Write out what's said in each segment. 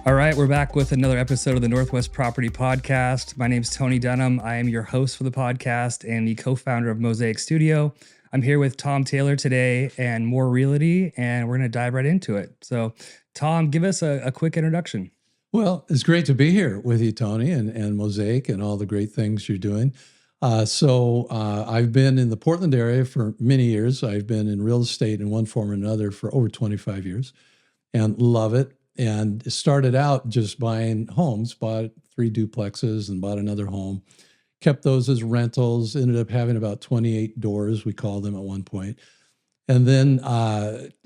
All right, we're back with another episode of the Northwest Property Podcast. My name is Tony Dunham. I am your host for the podcast and the co-founder of Mosaic Studio. I'm here with Tom Taylor today and more Realty, and we're going to dive right into it. So, Tom, give us a quick introduction. Well, it's great to be here with you, Tony, and Mosaic and all the great things you're doing. I've been in the Portland area for many years. I've been in real estate in one form or another for over 25 years and love it. And started out just buying homes, bought 3 duplexes and bought another home, kept those as rentals, ended up having about 28 doors, we called them at one point. And then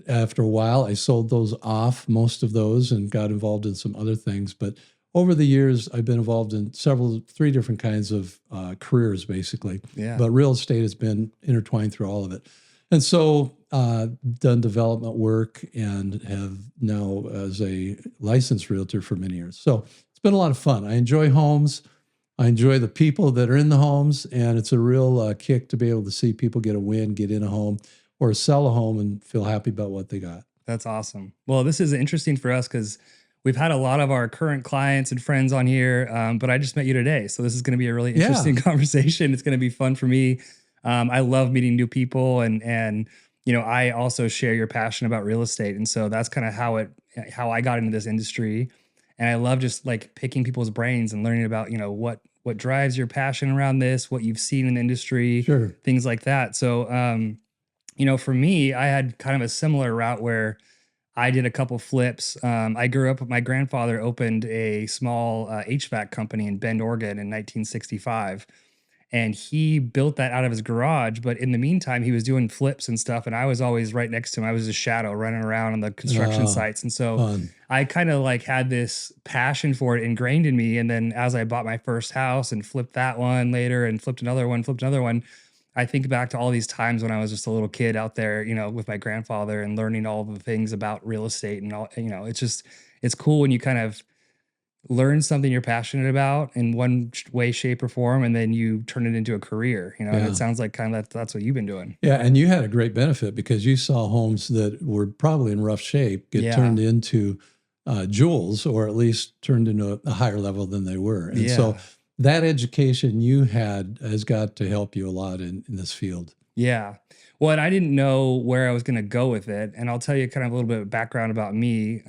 after a while, I sold those off, most of those, and got involved in some other things. But over the years, I've been involved in 3 different kinds of careers, basically. Yeah. But real estate has been intertwined through all of it. And so done development work and have now as a licensed realtor for many years. So it's been a lot of fun. I enjoy homes. I enjoy the people that are in the homes. And it's a real kick to be able to see people get a win, get in a home, or sell a home and feel happy about what they got. That's awesome. Well, this is interesting for us because we've had a lot of our current clients and friends on here, but I just met you today. So this is going to be a really interesting conversation. It's going to be fun for me. I love meeting new people and you know, I also share your passion about real estate. And so that's kind of how I got into this industry. And I love just like picking people's brains and learning about, you know, what drives your passion around this, what you've seen in the industry, things like that. So, you know, for me, I had kind of a similar route where I did a couple flips. I grew up, my grandfather opened a small HVAC company in Bend, Oregon in 1965. And he built that out of his garage. But in the meantime, he was doing flips and stuff. And I was always right next to him. I was a shadow running around on the construction sites. And so I kind of like had this passion for it ingrained in me. And then as I bought my first house and flipped that one later and flipped another one, I think back to all these times when I was just a little kid out there, you know, with my grandfather and learning all the things about real estate and all, you know, it's cool when you kind of learn something you're passionate about in one way, shape, or form, and then you turn it into a career, you know, and it sounds like kind of that's what you've been doing. Yeah. And you had a great benefit because you saw homes that were probably in rough shape get turned into jewels, or at least turned into a higher level than they were. And so that education you had has got to help you a lot in this field. Yeah. Well, and I didn't know where I was going to go with it. And I'll tell you kind of a little bit of background about me.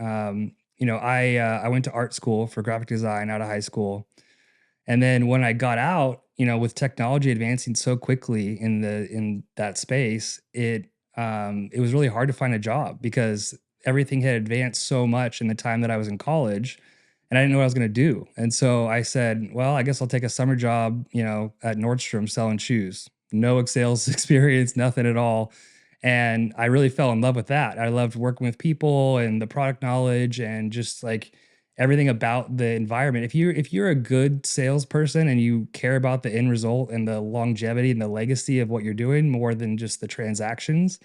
You know, I went to art school for graphic design out of high school. And then when I got out, you know, with technology advancing so quickly in that space, it was really hard to find a job because everything had advanced so much in the time that I was in college, and I didn't know what I was going to do. And so I said, well, I guess I'll take a summer job, you know, at Nordstrom selling shoes. No sales experience, nothing at all. And I really fell in love with that. I loved working with people and the product knowledge and just like everything about the environment. If you're a good salesperson and you care about the end result and the longevity and the legacy of what you're doing more than just the transactions,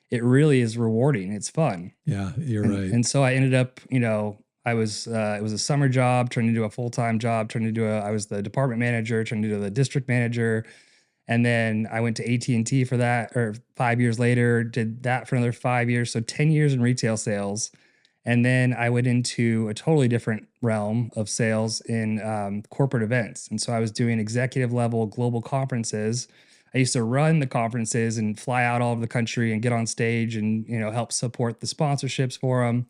it really is rewarding. It's fun. Yeah, you're right. And so I ended up, you know, it was a summer job turned into a full-time job, I was the department manager, turned into the district manager. And then I went to AT&T for that, or 5 years later, did that for another 5 years. So 10 years in retail sales. And then I went into a totally different realm of sales in corporate events. And so I was doing executive level global conferences. I used to run the conferences and fly out all over the country and get on stage and, you know, help support the sponsorships for them.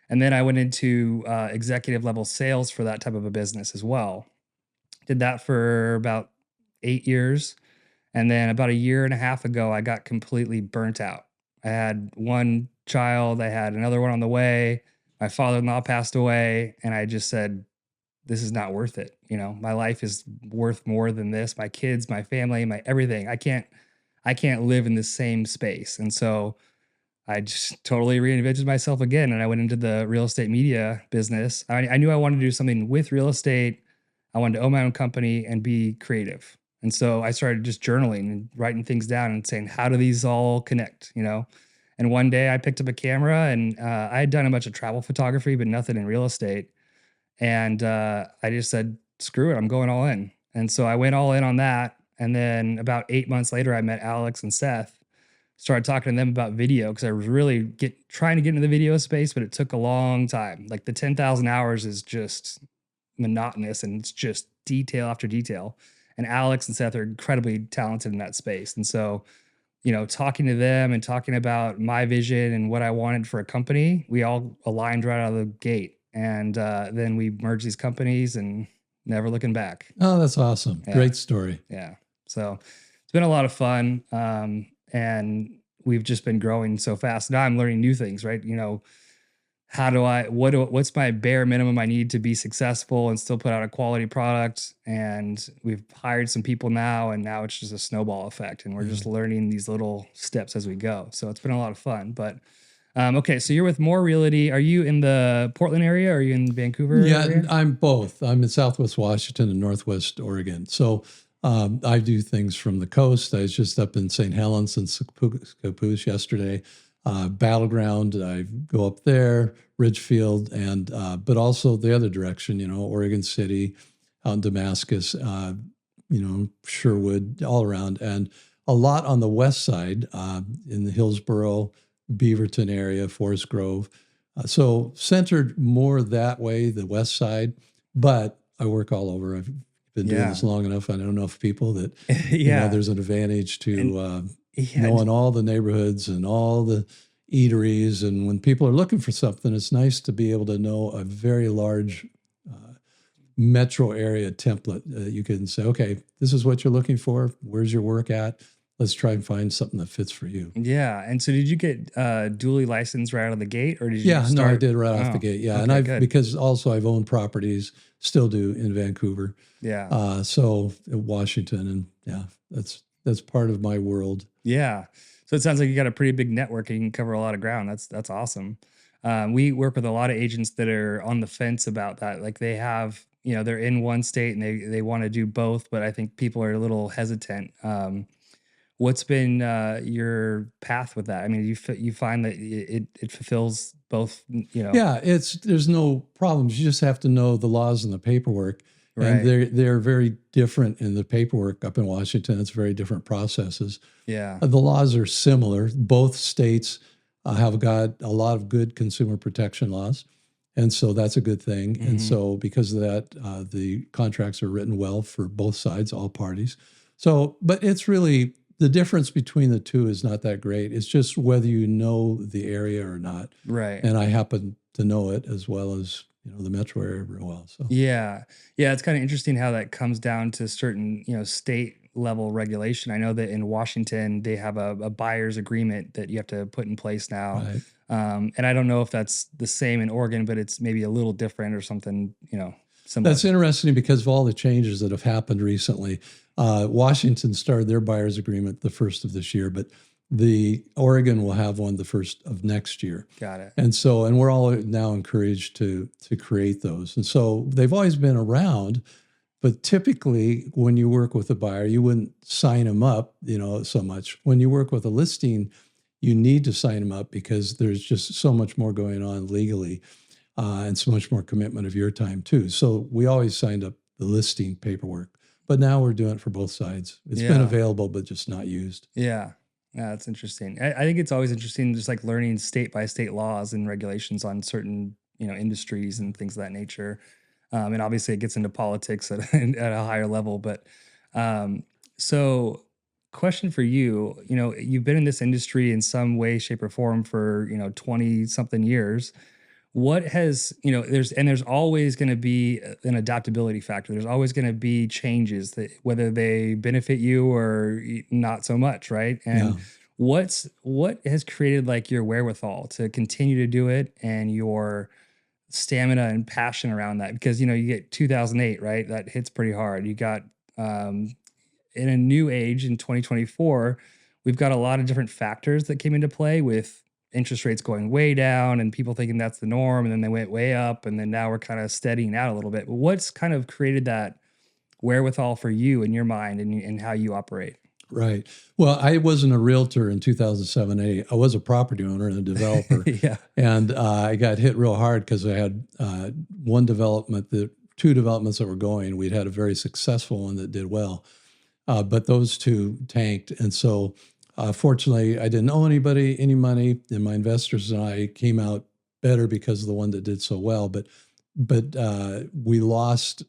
And then I went into executive level sales for that type of a business as well. Did that for about 8 years. And then about a year and a half ago, I got completely burnt out. I had one child, I had another one on the way. My father-in-law passed away, and I just said, this is not worth it. You know, my life is worth more than this. My kids, my family, my everything. I can't live in the same space. And so I just totally reinvented myself again. And I went into the real estate media business. I knew I wanted to do something with real estate. I wanted to own my own company and be creative. And so I started just journaling and writing things down and saying, how do these all connect, you know? And one day I picked up a camera and I had done a bunch of travel photography, but nothing in real estate. And I just said, screw it, I'm going all in. And so I went all in on that. And then about 8 months later, I met Alex and Seth, started talking to them about video because I was really trying to get into the video space, but it took a long time. Like the 10,000 hours is just monotonous and it's just detail after detail. And Alex and Seth are incredibly talented in that space. And so, talking to them and talking about my vision and what I wanted for a company, we all aligned right out of the gate. And then we merged these companies and never looking back. Oh, that's awesome. Yeah. Great story. Yeah. So it's been a lot of fun. And we've just been growing so fast. Now I'm learning new things, right? What's my bare minimum I need to be successful and still put out a quality product? And we've hired some people now, and now it's just a snowball effect. And we're just learning these little steps as we go. So it's been a lot of fun. But okay, so you're with More Realty. Are you in the Portland area? Or are you in Vancouver area? I'm both. I'm in Southwest Washington and Northwest Oregon. So I do things from the coast. I was just up in St. Helens and Scappoose yesterday. Battleground, I go up there, Ridgefield, and but also the other direction, Oregon City, out in Damascus, Sherwood, all around, and a lot on the west side in the Hillsboro, Beaverton area, Forest Grove. So centered more that way, the west side, but I work all over. I've been doing this long enough. I know enough people that there's an advantage to knowing all the neighborhoods and all the eateries. And when people are looking for something, it's nice to be able to know a very large metro area template. You can say, okay, this is what you're looking for. Where's your work at? Let's try and find something that fits for you. Yeah. And so did you get dually licensed right out of the gate, or did you start? No, I did right off the gate. Yeah. Okay, and because also I've owned properties, still do in Vancouver. Yeah. So Washington, and that's part of my world. Yeah. So it sounds like you got a pretty big network and you can cover a lot of ground. That's awesome. We work with a lot of agents that are on the fence about that. Like they have, they're in one state and they want to do both, but I think people are a little hesitant. What's been your path with that? I mean, you find that it fulfills both, Yeah, there's no problems. You just have to know the laws and the paperwork. Right. And they're very different in the paperwork up in Washington. It's very different processes. Yeah. The laws are similar. Both states have got a lot of good consumer protection laws. And so that's a good thing. Mm-hmm. And so because of that, the contracts are written well for both sides, all parties. So, but it's really, the difference between the two is not that great. It's just whether you know the area or not. Right. And I happen to know it as well as the metro area real well. So yeah, it's kind of interesting how that comes down to certain state level regulation. I know that in Washington they have a buyer's agreement that you have to put in place now, right. And I don't know if that's the same in Oregon, but it's maybe a little different or something. Similar. That's interesting because of all the changes that have happened recently. Washington started their buyer's agreement the first of this year, but the Oregon will have one the first of next year. Got it. And so, and we're all now encouraged to create those. And so they've always been around, but typically when you work with a buyer, you wouldn't sign them up, so much. When you work with a listing, you need to sign them up because there's just so much more going on legally and so much more commitment of your time too. So we always signed up the listing paperwork, but now we're doing it for both sides. It's been available, but just not used. Yeah. Yeah, that's interesting. I think it's always interesting just like learning state by state laws and regulations on certain, industries and things of that nature. And obviously it gets into politics at a higher level. But so question for you, you've been in this industry in some way, shape, or form for, 20 something years. What has, there's always going to be an adaptability factor. There's always going to be changes that whether they benefit you or not so much. Right. And what has created like your wherewithal to continue to do it and your stamina and passion around that? Because, you get 2008, right? That hits pretty hard. You got, in a new age in 2024, we've got a lot of different factors that came into play with interest rates going way down and people thinking that's the norm. And then they went way up. And then now we're kind of steadying out a little bit. But what's kind of created that wherewithal for you in your mind and how you operate? Right. Well, I wasn't a realtor in 2007-8. I was a property owner and a developer. Yeah. And I got hit real hard because I had two developments that were going. We'd had a very successful one that did well. But those two tanked. And so Fortunately, I didn't owe anybody any money, and my investors and I came out better because of the one that did so well. But we lost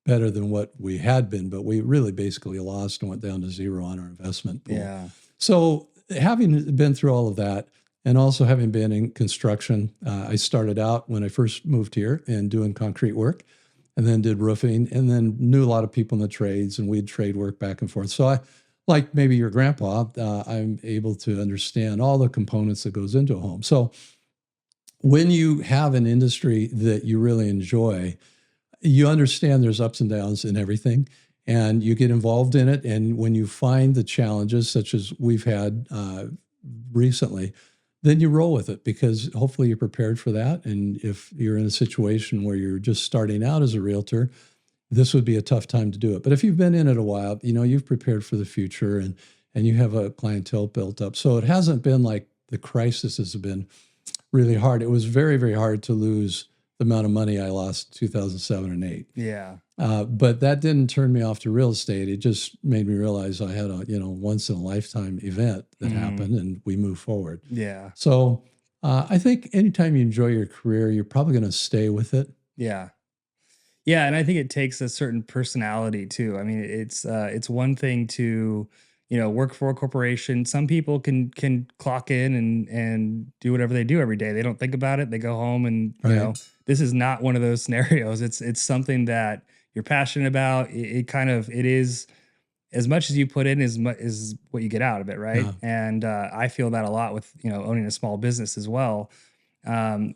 better than what we had been, but we really basically lost and went down to zero on our investment pool. Yeah. So having been through all of that, and also having been in construction, I started out when I first moved here and doing concrete work, and then did roofing, and then knew a lot of people in the trades, and we'd trade work back and forth. So I, like maybe your grandpa, I'm able to understand all the components that goes into a home. So when you have an industry that you really enjoy, you understand there's ups and downs in everything, and you get involved in it. And when you find the challenges, such as we've had recently, then you roll with it, because hopefully you're prepared for that. And if you're in a situation where you're just starting out as a realtor, this would be a tough time to do it. But if you've been in it a while, you've prepared for the future, and you have a clientele built up. So it hasn't been like the crisis has been really hard. It was very, very hard to lose the amount of money I lost in 2007 and 8. Yeah. But that didn't turn me off to real estate. It just made me realize I had a once in a lifetime event that happened, and we move forward. Yeah. So I think anytime you enjoy your career, you're probably going to stay with it. Yeah. Yeah, and I think it takes a certain personality too. I mean, it's one thing to, work for a corporation. Some people can clock in and do whatever they do every day. They don't think about it. They go home and, Right. this is not one of those scenarios. It's something that you're passionate about. It is as much as you put in as much is what you get out of it, right? Yeah. And I feel that a lot with, owning a small business as well.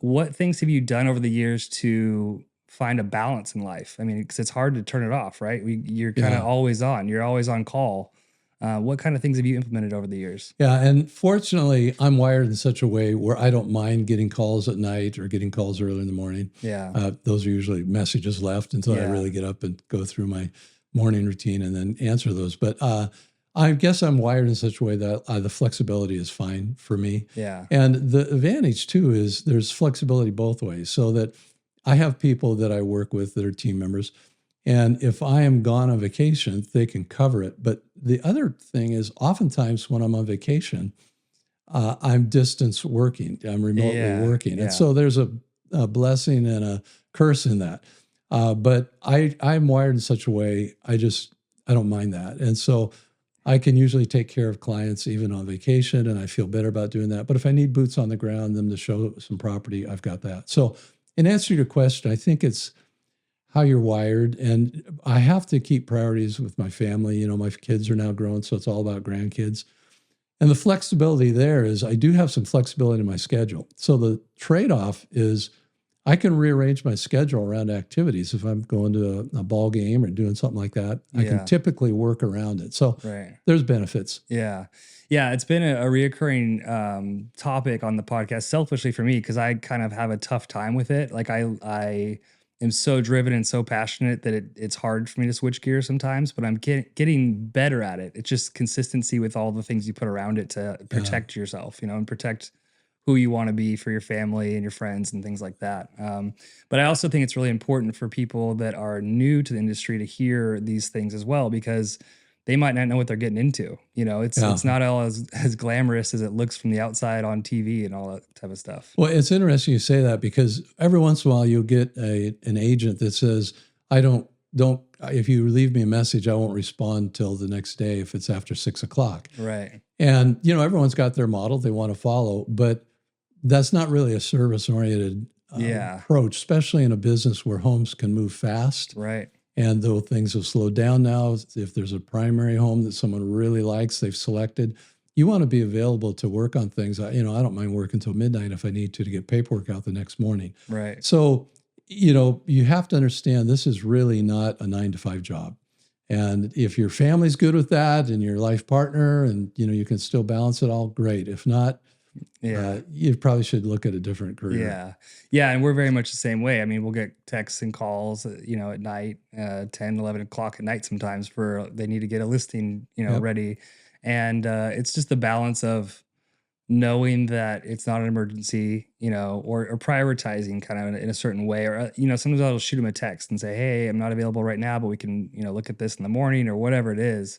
What things have you done over the years to find a balance in life? I mean, because it's hard to turn it off, right? You're kind of Yeah. always on. You're always on call. What kind of things have you implemented over the years? Yeah, and fortunately, I'm wired in such a way where I don't mind getting calls at night or getting calls early in the morning. Yeah. Those are usually messages left until I Yeah. really get up and go through my morning routine and then answer those. But I guess I'm wired in such a way that the flexibility is fine for me. Yeah. And the advantage too is there's flexibility both ways, so that I have people that I work with that are team members. And if I am gone on vacation, they can cover it. But the other thing is, oftentimes when I'm on vacation, I'm distance working, I'm remotely Yeah. working. Yeah. And so there's a blessing and a curse in that. But I'm wired in such a way, I don't mind that. And so I can usually take care of clients even on vacation, and I feel better about doing that. But if I need boots on the ground, them to show some property, I've got that. So in answer to your question, I think it's how you're wired. And I have to keep priorities with my family. My kids are now grown, so it's all about grandkids. And the flexibility there is I do have some flexibility in my schedule. So the trade-off is I can rearrange my schedule around activities. If I'm going to a ball game or doing something like that, I Yeah. can typically work around it. So Right. there's benefits. Yeah. Yeah. It's been a reoccurring topic on the podcast, selfishly for me, because I kind of have a tough time with it. Like I am so driven and so passionate that it's hard for me to switch gears sometimes, but I'm getting better at it. It's just consistency with all the things you put around it to protect yourself, and protect who you want to be for your family and your friends and things like that. But I also think it's really important for people that are new to the industry to hear these things as well, because they might not know what they're getting into. It's not all as glamorous as it looks from the outside on TV and all that type of stuff. Well, it's interesting you say that, because every once in a while you'll get an agent that says, I don't, if you leave me a message, I won't respond till the next day if it's after 6 o'clock. Right. And, everyone's got their model they want to follow, but that's not really a service oriented approach, especially in a business where homes can move fast. Right. And though things have slowed down now, if there's a primary home that someone really likes, they've selected, you want to be available to work on things. I don't mind working until midnight if I need to get paperwork out the next morning. Right. So, you have to understand this is really not a 9 to 5 job. And if your family's good with that and your life partner and, you can still balance it all, great. If not, you probably should look at a different career. Yeah. Yeah. And we're very much the same way. I mean, we'll get texts and calls, at night, 10, 11 o'clock at night sometimes they need to get a listing, ready. And it's just the balance of knowing that it's not an emergency, or prioritizing kind of in a certain way. Or, sometimes I'll shoot them a text and say, hey, I'm not available right now, but we can, look at this in the morning or whatever it is.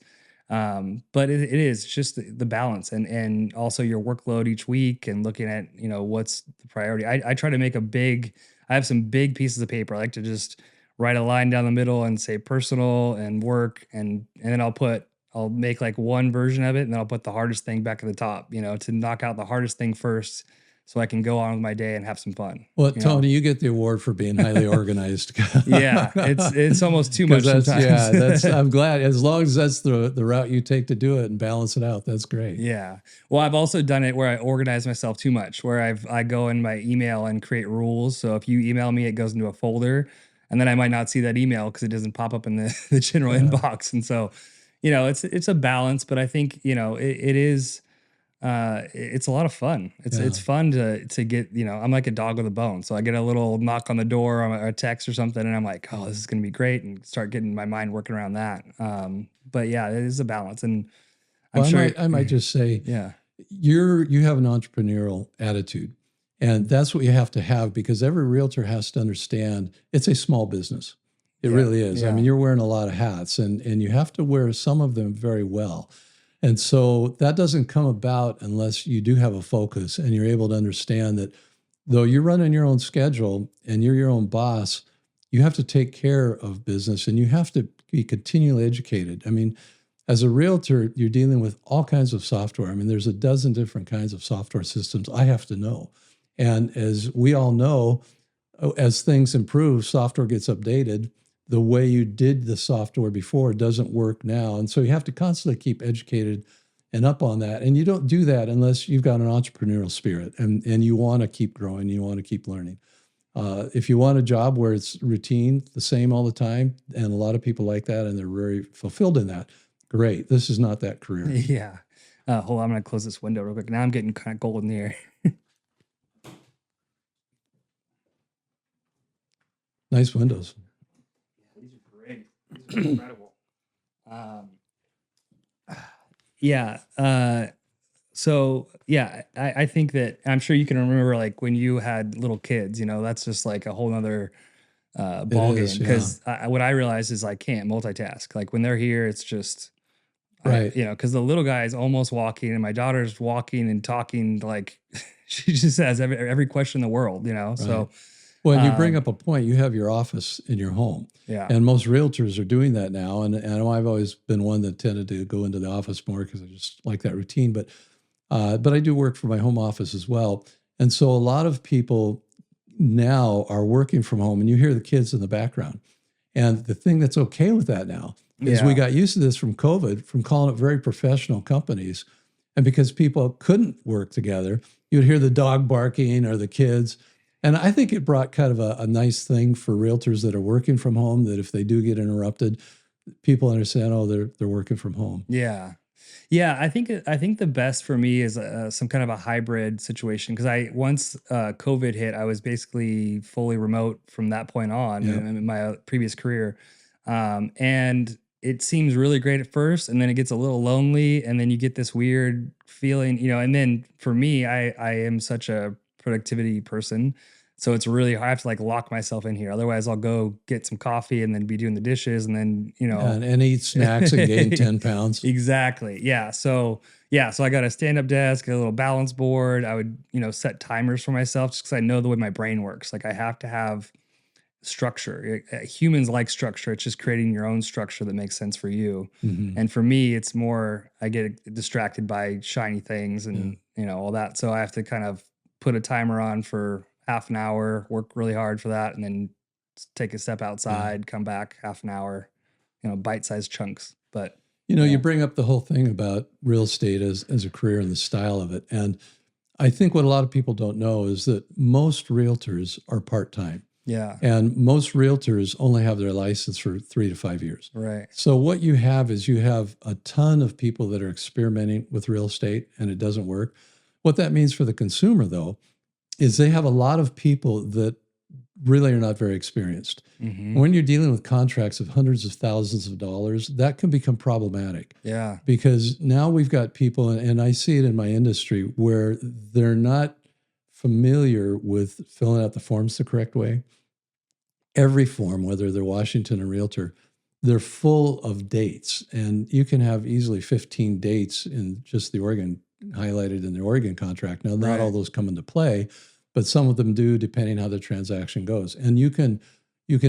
But it is just the balance and also your workload each week and looking at, what's the priority. I try to make I have some big pieces of paper. I like to just write a line down the middle and say personal and work, and then I'll make like one version of it, and then I'll put the hardest thing back at the top, to knock out the hardest thing first so I can go on with my day and have some fun. Well, Tony, you get the award for being highly organized. Yeah, it's almost too much That's sometimes. I'm glad, as long as that's the route you take to do it and balance it out. That's great. Yeah. Well, I've also done it where I organize myself too much, where I go in my email and create rules. So if you email me, it goes into a folder, and then I might not see that email because it doesn't pop up in the general inbox. And so, it's a balance, but I think, it is it's a lot of fun. It's fun to get, I'm like a dog with a bone. So I get a little knock on the door or a text or something, and I'm like, oh, this is gonna be great, and start getting my mind working around that. But yeah, it is a balance. And I'm Well, sure I might just say, yeah. you have an entrepreneurial attitude, and that's what you have to have, because every realtor has to understand it's a small business. It really is. I mean, you're wearing a lot of hats, and you have to wear some of them very well. And so that doesn't come about unless you do have a focus and you're able to understand that though you're running your own schedule and you're your own boss, you have to take care of business and you have to be continually educated. I mean, as a realtor, you're dealing with all kinds of software. I mean, there's a dozen different kinds of software systems I have to know. And as we all know, as things improve, software gets updated. The way you did the software before doesn't work now. And so you have to constantly keep educated and up on that. And you don't do that unless you've got an entrepreneurial spirit and you want to keep growing, you want to keep learning. If you want a job where it's routine, the same all the time, and a lot of people like that and they're very fulfilled in that, great. This is not that career. Yeah. Hold on, I'm going to close this window real quick. Now I'm getting kind of cold in here. Nice windows. These are great. These are incredible. Yeah. So yeah, I think that I'm sure you can remember like when you had little kids, that's just like a whole nother ball game. Because what I realized is I can't multitask. Like when they're here, it's just right. Because the little guy is almost walking, and my daughter's walking and talking like she just has every question in the world. Right. So. Well, you bring up a point. You have your office in your home. Yeah. And most realtors are doing that now. And I've always been one that tended to go into the office more because I just like that routine. But I do work for my home office as well. And so a lot of people now are working from home, and you hear the kids in the background. And the thing that's okay with that now is we got used to this from COVID, from calling it very professional companies. And because people couldn't work together, you'd hear the dog barking or the kids. And I think it brought kind of a nice thing for realtors that are working from home, that if they do get interrupted, people understand, oh, they're working from home. Yeah. Yeah, I think the best for me is some kind of a hybrid situation, because once COVID hit, I was basically fully remote from that point on in my previous career, and it seems really great at first, and then it gets a little lonely, and then you get this weird feeling, and then for me, I am such a productivity person. So it's really hard. I have to like lock myself in here. Otherwise I'll go get some coffee and then be doing the dishes and then, and eat snacks and gain 10 pounds. Exactly. Yeah. So I got a stand-up desk, a little balance board. I would, set timers for myself just because I know the way my brain works. Like I have to have structure. Humans like structure. It's just creating your own structure that makes sense for you. Mm-hmm. And for me, it's more, I get distracted by shiny things and, all that. So I have to kind of put a timer on for half an hour, work really hard for that, and then take a step outside, come back half an hour, bite-sized chunks. But you bring up the whole thing about real estate as a career and the style of it. And I think what a lot of people don't know is that most realtors are part-time. Yeah. And most realtors only have their license for 3 to 5 years. Right. So what you have is you have a ton of people that are experimenting with real estate and it doesn't work. What that means for the consumer, though, is they have a lot of people that really are not very experienced. Mm-hmm. When you're dealing with contracts of hundreds of thousands of dollars, that can become problematic. Yeah. Because now we've got people, and I see it in my industry, where they're not familiar with filling out the forms the correct way. Every form, whether they're Washington or Realtor, they're full of dates, and you can have easily 15 dates in just the Oregon highlighted in the Oregon contract. Now, not all Right. those come into play, but some of them do, depending how the transaction goes. And you can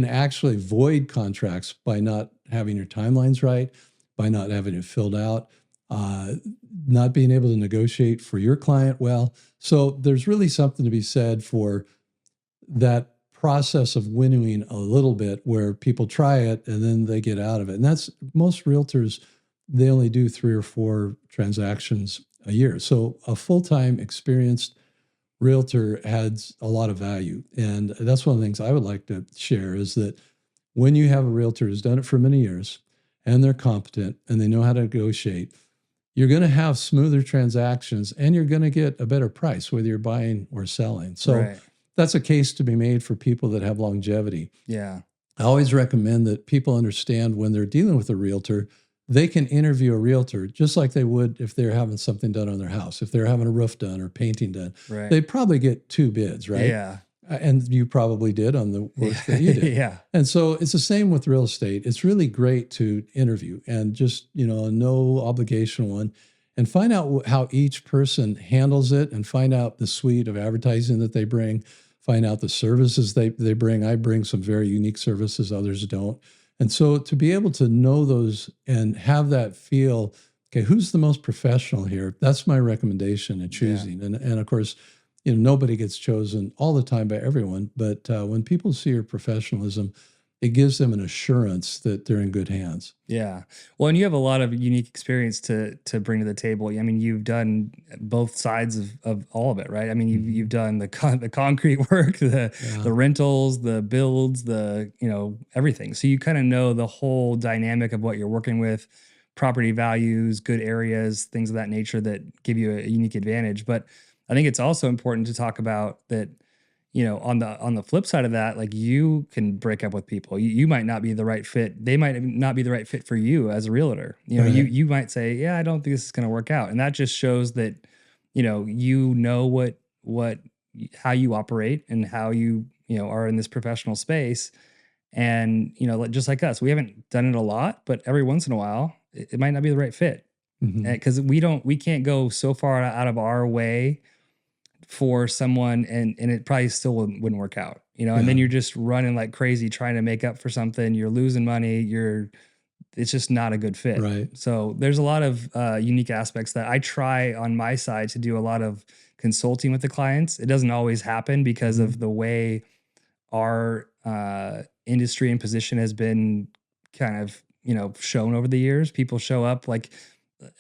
actually void contracts by not having your timelines right, by not having it filled out, uh, not being able to negotiate for your client well. So there's really something to be said for that process of winnowing a little bit where people try it and then they get out of it. And that's most realtors, they only do 3 or 4 transactions a year. So a full-time experienced realtor adds a lot of value. And that's one of the things I would like to share is that when you have a realtor who's done it for many years and they're competent and they know how to negotiate, you're going to have smoother transactions and you're going to get a better price, whether you're buying or selling. So Right. that's a case to be made for people that have longevity. Yeah. I always recommend that people understand when they're dealing with a realtor, they can interview a realtor just like they would if they're having something done on their house. If they're having a roof done or painting done, Right. they'd probably get 2 bids, right? Yeah. And you probably did on the work that you did. Yeah. And so it's the same with real estate. It's really great to interview and just, a no obligation one and find out how each person handles it and find out the suite of advertising that they bring, find out the services they bring. I bring some very unique services, others don't. And so to be able to know those and have that feel, okay, who's the most professional here? That's my recommendation in choosing. And of course, nobody gets chosen all the time by everyone, but when people see your professionalism, it gives them an assurance that they're in good hands. Yeah. Well, and you have a lot of unique experience to bring to the table. I mean, you've done both sides of all of it, right? I mean, you've done the concrete work, Yeah. the rentals, the builds, everything. So you kind of know the whole dynamic of what you're working with, property values, good areas, things of that nature that give you a unique advantage. But I think it's also important to talk about that, on the flip side of that, like you can break up with people. You might not be the right fit. They might not be the right fit for you as a realtor. Right. You might say, yeah, I don't think this is going to work out. And that just shows that, what how you operate and how are in this professional space. And, just like us, we haven't done it a lot, but every once in a while, it might not be the right fit. Mhm. Because we can't go so far out of our way for someone and it probably still wouldn't work out, and then Yeah. you're just running like crazy trying to make up for something. You're losing money. It's just not a good fit. Right. So there's a lot of unique aspects that I try on my side to do a lot of consulting with the clients. It doesn't always happen because Mhm. of the way our industry and position has been kind of, shown over the years. People show up like,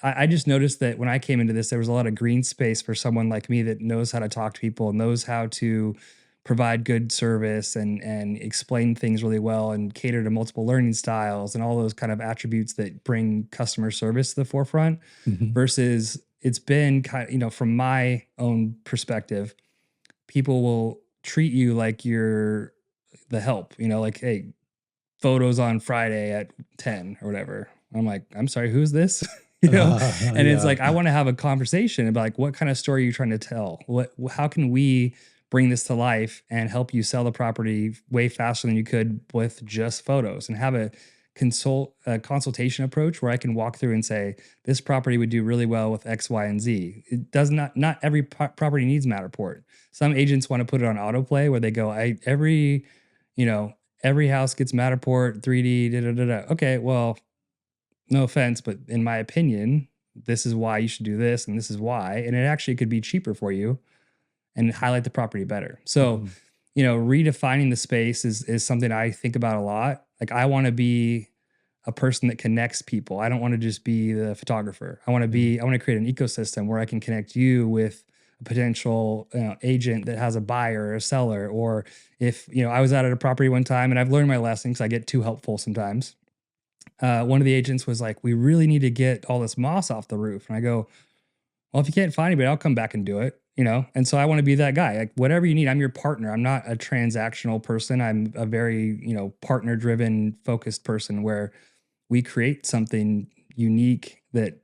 I just noticed that when I came into this, there was a lot of green space for someone like me that knows how to talk to people, knows how to provide good service and explain things really well and cater to multiple learning styles and all those kind of attributes that bring customer service to the forefront. Mhm. Versus it's been kind of, from my own perspective, people will treat you like you're the help, like, hey, photos on Friday at 10 or whatever. I'm like, I'm sorry, who's this? And it's Yeah. like, I want to have a conversation about like, what kind of story are you trying to tell? How can we bring this to life and help you sell the property way faster than you could with just photos and have a consultation approach where I can walk through and say, this property would do really well with X, Y, and Z. It does not every property needs Matterport. Some agents want to put it on autoplay where they go, you know, every house gets Matterport, 3D, da da da da. Okay, well, no offense, but in my opinion, this is why you should do this, and this is why, and it actually could be cheaper for you and highlight the property better. So, Mhm. redefining the space is something I think about a lot. Like I want to be a person that connects people. I don't want to just be the photographer. Yeah. I want to create an ecosystem where I can connect you with a potential agent that has a buyer or a seller. Or if, I was out at a property one time and I've learned my lesson because I get too helpful sometimes. One of the agents was like, we really need to get all this moss off the roof. And I go, well, if you can't find anybody, I'll come back and do it, And so I want to be that guy. Like whatever you need, I'm your partner. I'm not a transactional person. I'm a very, partner driven, focused person where we create something unique that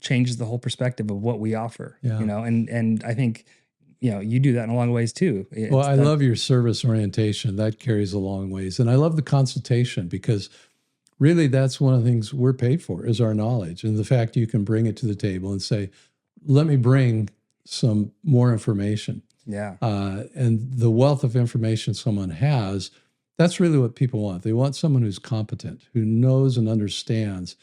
changes the whole perspective of what we offer, Yeah. and I think, you do that in a long ways too. Well, It's I that. love your service orientation. That carries a long ways. And I love the consultation because really, that's one of the things we're paid for is our knowledge and the fact you can bring it to the table and say, let me bring some more information. Yeah. And the wealth of information someone has, that's really what people want. They want someone who's competent, who knows and understands.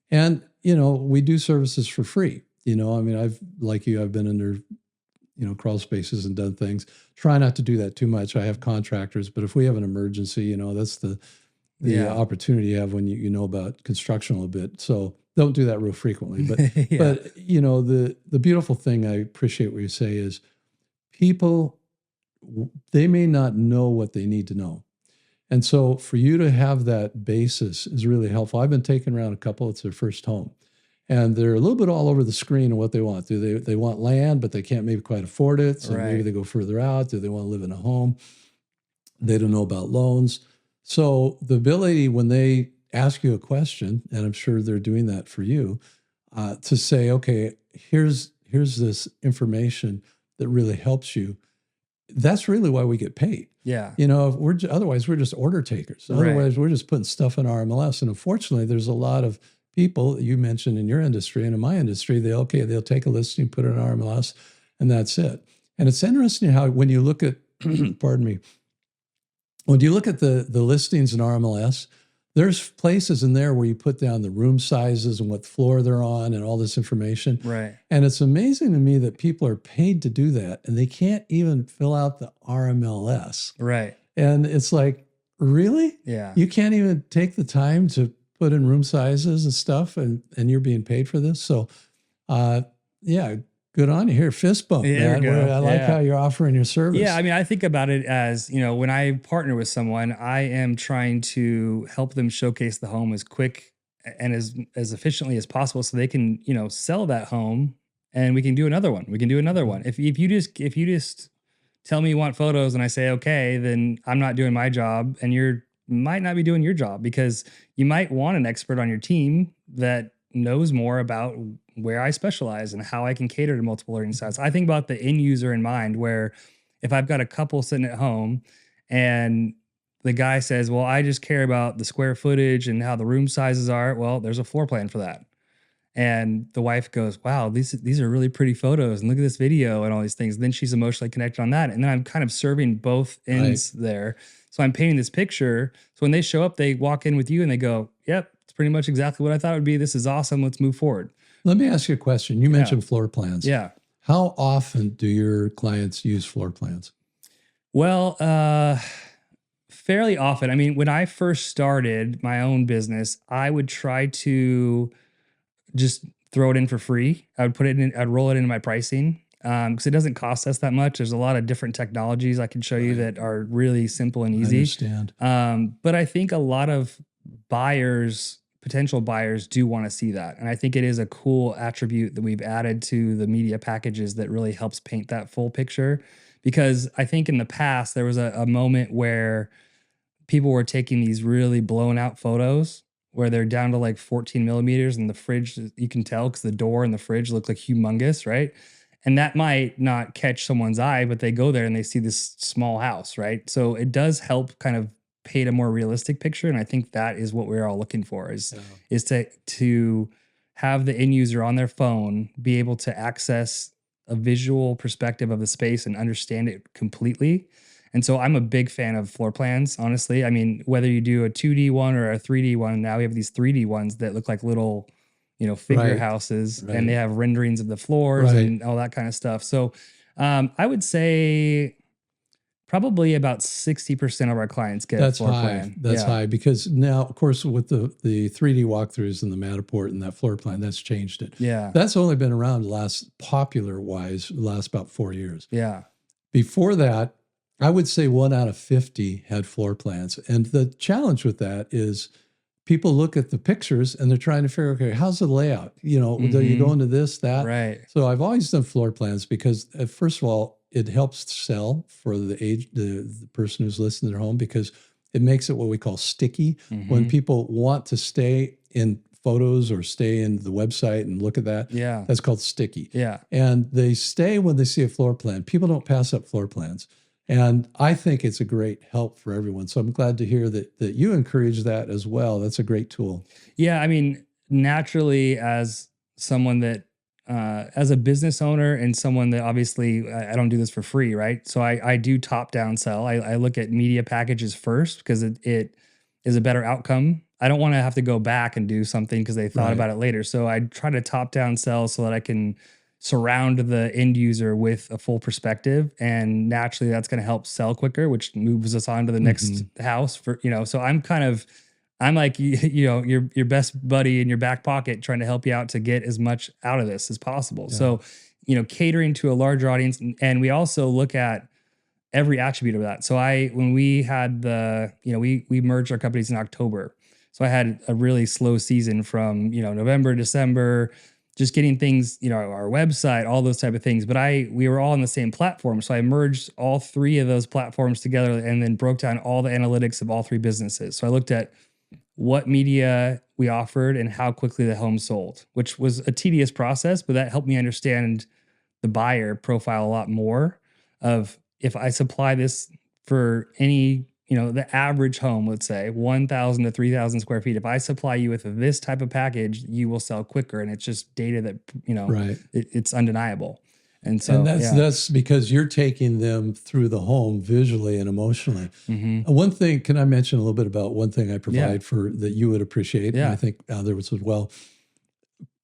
And, we do services for free. I mean, like you, I've been under, crawl spaces and done things. Try not to do that too much. I have contractors, but if we have an emergency, that's the opportunity you have when you know about construction a little bit. So don't do that real frequently. But Yeah. but the beautiful thing I appreciate what you say is people, they may not know what they need to know. And so for you to have that basis is really helpful. I've been taking around a couple, it's their first home. And they're a little bit all over the screen of what they want. Do they want land, but they can't maybe quite afford it. So maybe Right. they go further out. Do they want to live in a home? They don't know about loans. So the ability when they ask you a question, and I'm sure they're doing that for you, to say, okay, here's this information that really helps you. That's really why we get paid. Yeah. If otherwise we're just order takers. Otherwise we're just putting stuff in our MLS. And unfortunately, there's a lot of people you mentioned in your industry and in my industry. They'll take a listing, put it in our MLS, and that's it. And it's interesting how when you look at, pardon me, when you look at the listings in RMLS, there's places in there where you put down the room sizes and what floor they're on and all this information. Right. And it's amazing to me that people are paid to do that and they can't even fill out the RMLS. Right. And it's like, really? Yeah. You can't even take the time to put in room sizes and stuff and you're being paid for this. So, yeah, good on you here. Fist bump, There man. you go. I like how you're offering your service. Yeah, I mean, I think about it as, when I partner with someone, I am trying to help them showcase the home as quick and as efficiently as possible so they can, sell that home and we can do another one. We can do another one. If you just tell me you want photos and I say, okay, then I'm not doing my job and you might not be doing your job because you might want an expert on your team that knows more about where I specialize and how I can cater to multiple learning styles. I think about the end user in mind, where if I've got a couple sitting at home and the guy says, well, I just care about the square footage and how the room sizes are. Well, there's a floor plan for that. And the wife goes, wow, these are really pretty photos and look at this video and all these things. And then she's emotionally connected on that. And then I'm kind of serving both ends there. So I'm painting this picture. So when they show up, they walk in with you and they go, yep, it's pretty much exactly what I thought it would be. This is awesome. Let's move forward. Let me ask you a question. You mentioned floor plans. Yeah. How often do your clients use floor plans? Well, fairly often. I mean, when I first started my own business, I would try to just throw it in for free. I would put it in, I'd roll it into my pricing because it doesn't cost us that much. There's a lot of different technologies I can show you that are really simple and easy. I understand. But I think a lot of potential buyers do want to see that. And I think it is a cool attribute that we've added to the media packages that really helps paint that full picture. Because I think in the past, there was a moment where people were taking these really blown out photos where they're down to like 14 millimeters and the fridge, you can tell because the door and the fridge look like humongous, right? And that might not catch someone's eye, but they go there and they see this small house, right? So it does help kind of paint a more realistic picture. And I think that is what we're all looking for is to have the end user on their phone be able to access a visual perspective of the space and understand it completely. And so I'm a big fan of floor plans, honestly. I mean, whether you do a 2D one or a 3D one, now we have these 3D ones that look like little, figure houses, and they have renderings of the floors and all that kind of stuff. So I would say probably about 60% of our clients get a floor plan. That's high because now, of course, with the 3D walkthroughs and the Matterport and that floor plan, that's changed it. Yeah. That's only been around last about 4 years. Yeah. Before that, I would say 1 out of 50 had floor plans. And the challenge with that is people look at the pictures and they're trying to figure, okay, how's the layout? Do you go into this, that? Right. So I've always done floor plans because first of all, it helps sell for the person who's listing their home because it makes it what we call sticky. When people want to stay in photos or stay in the website and look at that, that's called sticky. Yeah. And they stay when they see a floor plan. People don't pass up floor plans. And I think it's a great help for everyone. So I'm glad to hear that you encourage that as well. That's a great tool. Yeah, I mean, naturally, as someone that, as a business owner and someone that obviously I don't do this for free, right? So I do top down sell. I look at media packages first because it is a better outcome. I don't want to have to go back and do something because they thought Right. about it later. So I try to top down sell so that I can surround the end user with a full perspective, and naturally that's going to help sell quicker, which moves us on to the next Hmm. house for, so I'm like, your best buddy in your back pocket trying to help you out to get as much out of this as possible. Yeah. So, catering to a larger audience. And we also look at every attribute of that. So when we had we merged our companies in October. So I had a really slow season from, November, December, just getting things, our website, all those type of things. But we were all on the same platform. So I merged all three of those platforms together and then broke down all the analytics of all three businesses. So I looked at what media we offered and how quickly the home sold, which was a tedious process, but that helped me understand the buyer profile a lot more of if I supply this for any, the average home, let's say 1,000 to 3,000 square feet. If I supply you with this type of package, you will sell quicker. And it's just data that, Right. it's undeniable. And And so, that's yeah. that's because you're taking them through the home visually and emotionally. Hmm. One thing, can I mention a little bit about one thing I Yeah. provide for that you would appreciate, and I Yeah. think others as well.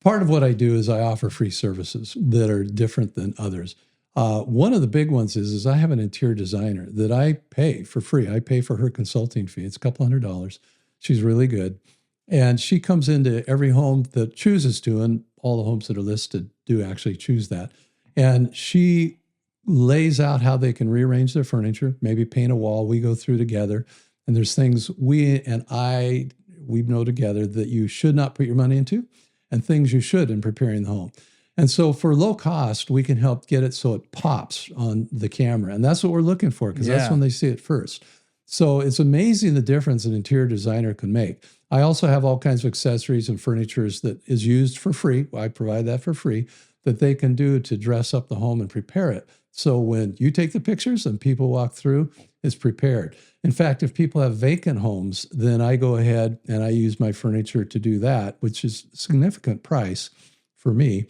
Part of what I do is I offer free services that are different than others. One of the big ones is I have an interior designer that I pay for free. I pay for her consulting fee. It's a couple $100s. She's really good. And she comes into every home that chooses to, and all the homes that are listed do actually choose that. And she lays out how they can rearrange their furniture, maybe paint a wall. We go through together. And there's things we know together that you should not put your money into and things you should in preparing the home. And so for low cost, we can help get it so it pops on the camera. And that's what we're looking for because that's Yeah. when they see it first. So it's amazing the difference an interior designer can make. I also have all kinds of accessories and furnitures that is used for free. I provide that for free that they can do to dress up the home and prepare it. So when you take the pictures and people walk through, it's prepared. In fact, if people have vacant homes, then I go ahead and I use my furniture to do that, which is a significant price for me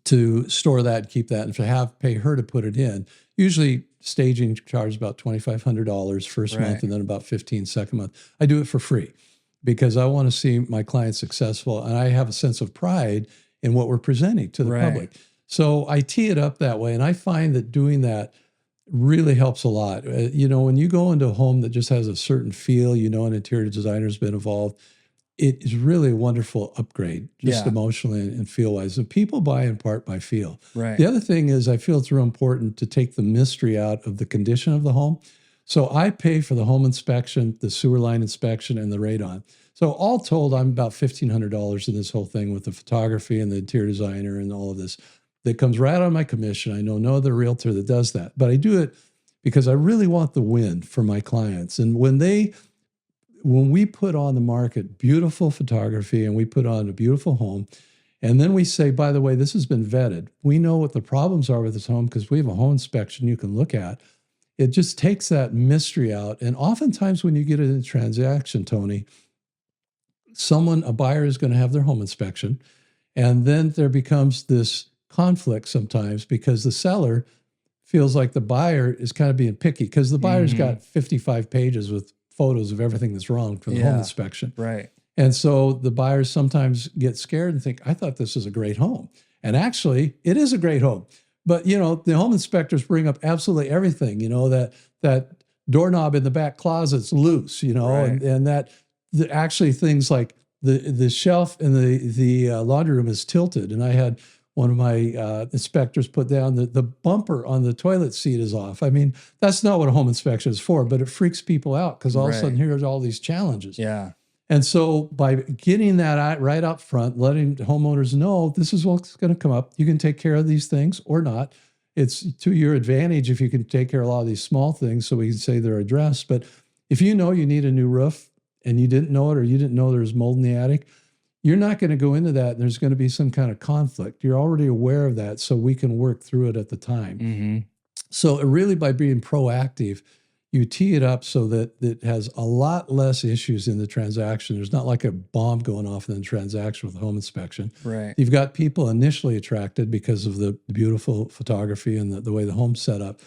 to store that and keep that and to pay her to put it in. Usually staging charges about $2,500 first Right. month and then about 15 second month. I do it for free because I want to see my clients successful and I have a sense of pride in what we're presenting to the Right. public. So I tee it up that way and I find that doing that really helps a lot. When you go into a home that just has a certain feel, an interior designer's been involved, it is really a wonderful upgrade, just Yeah. emotionally and feel wise. And people buy in part by feel. Right. The other thing is, I feel it's real important to take the mystery out of the condition of the home. So I pay for the home inspection, the sewer line inspection, and the radon. So all told, I'm about $1,500 in this whole thing with the photography and the interior designer and all of this that comes right on my commission. I know no other realtor that does that, but I do it because I really want the win for my clients. And when we put on the market beautiful photography and we put on a beautiful home, and then we say, by the way, this has been vetted. We know what the problems are with this home because we have a home inspection you can look at. It just takes that mystery out. And oftentimes when you get in a transaction, Tony, a buyer is going to have their home inspection. And then there becomes this conflict sometimes because the seller feels like the buyer is kind of being picky because the buyer's Hmm. got 55 pages with photos of everything that's wrong from the home Yeah. inspection. Right. And so the buyers sometimes get scared and think, I thought this was a great home. And actually, it is a great home. But, the home inspectors bring up absolutely everything, that doorknob in the back closet's loose, Right. and that actually things like the shelf in the laundry room is tilted. And I had one of my inspectors put down the bumper on the toilet seat is off. I mean, that's not what a home inspection is for, but it freaks people out because all of a sudden Right. here's all these challenges. Yeah. And so by getting that out right up front, letting homeowners know this is what's going to come up, you can take care of these things or not. It's to your advantage if you can take care of a lot of these small things so we can say they're addressed. But if you know you need a new roof and you didn't know it or you didn't know there's mold in the attic, you're not going to go into that and there's going to be some kind of conflict. You're already aware of that so we can work through it at the time. Hmm. So really by being proactive, you tee it up so that it has a lot less issues in the transaction. There's not like a bomb going off in the transaction with home inspection. Right. You've got people initially attracted because of the beautiful photography and the way the home's set up.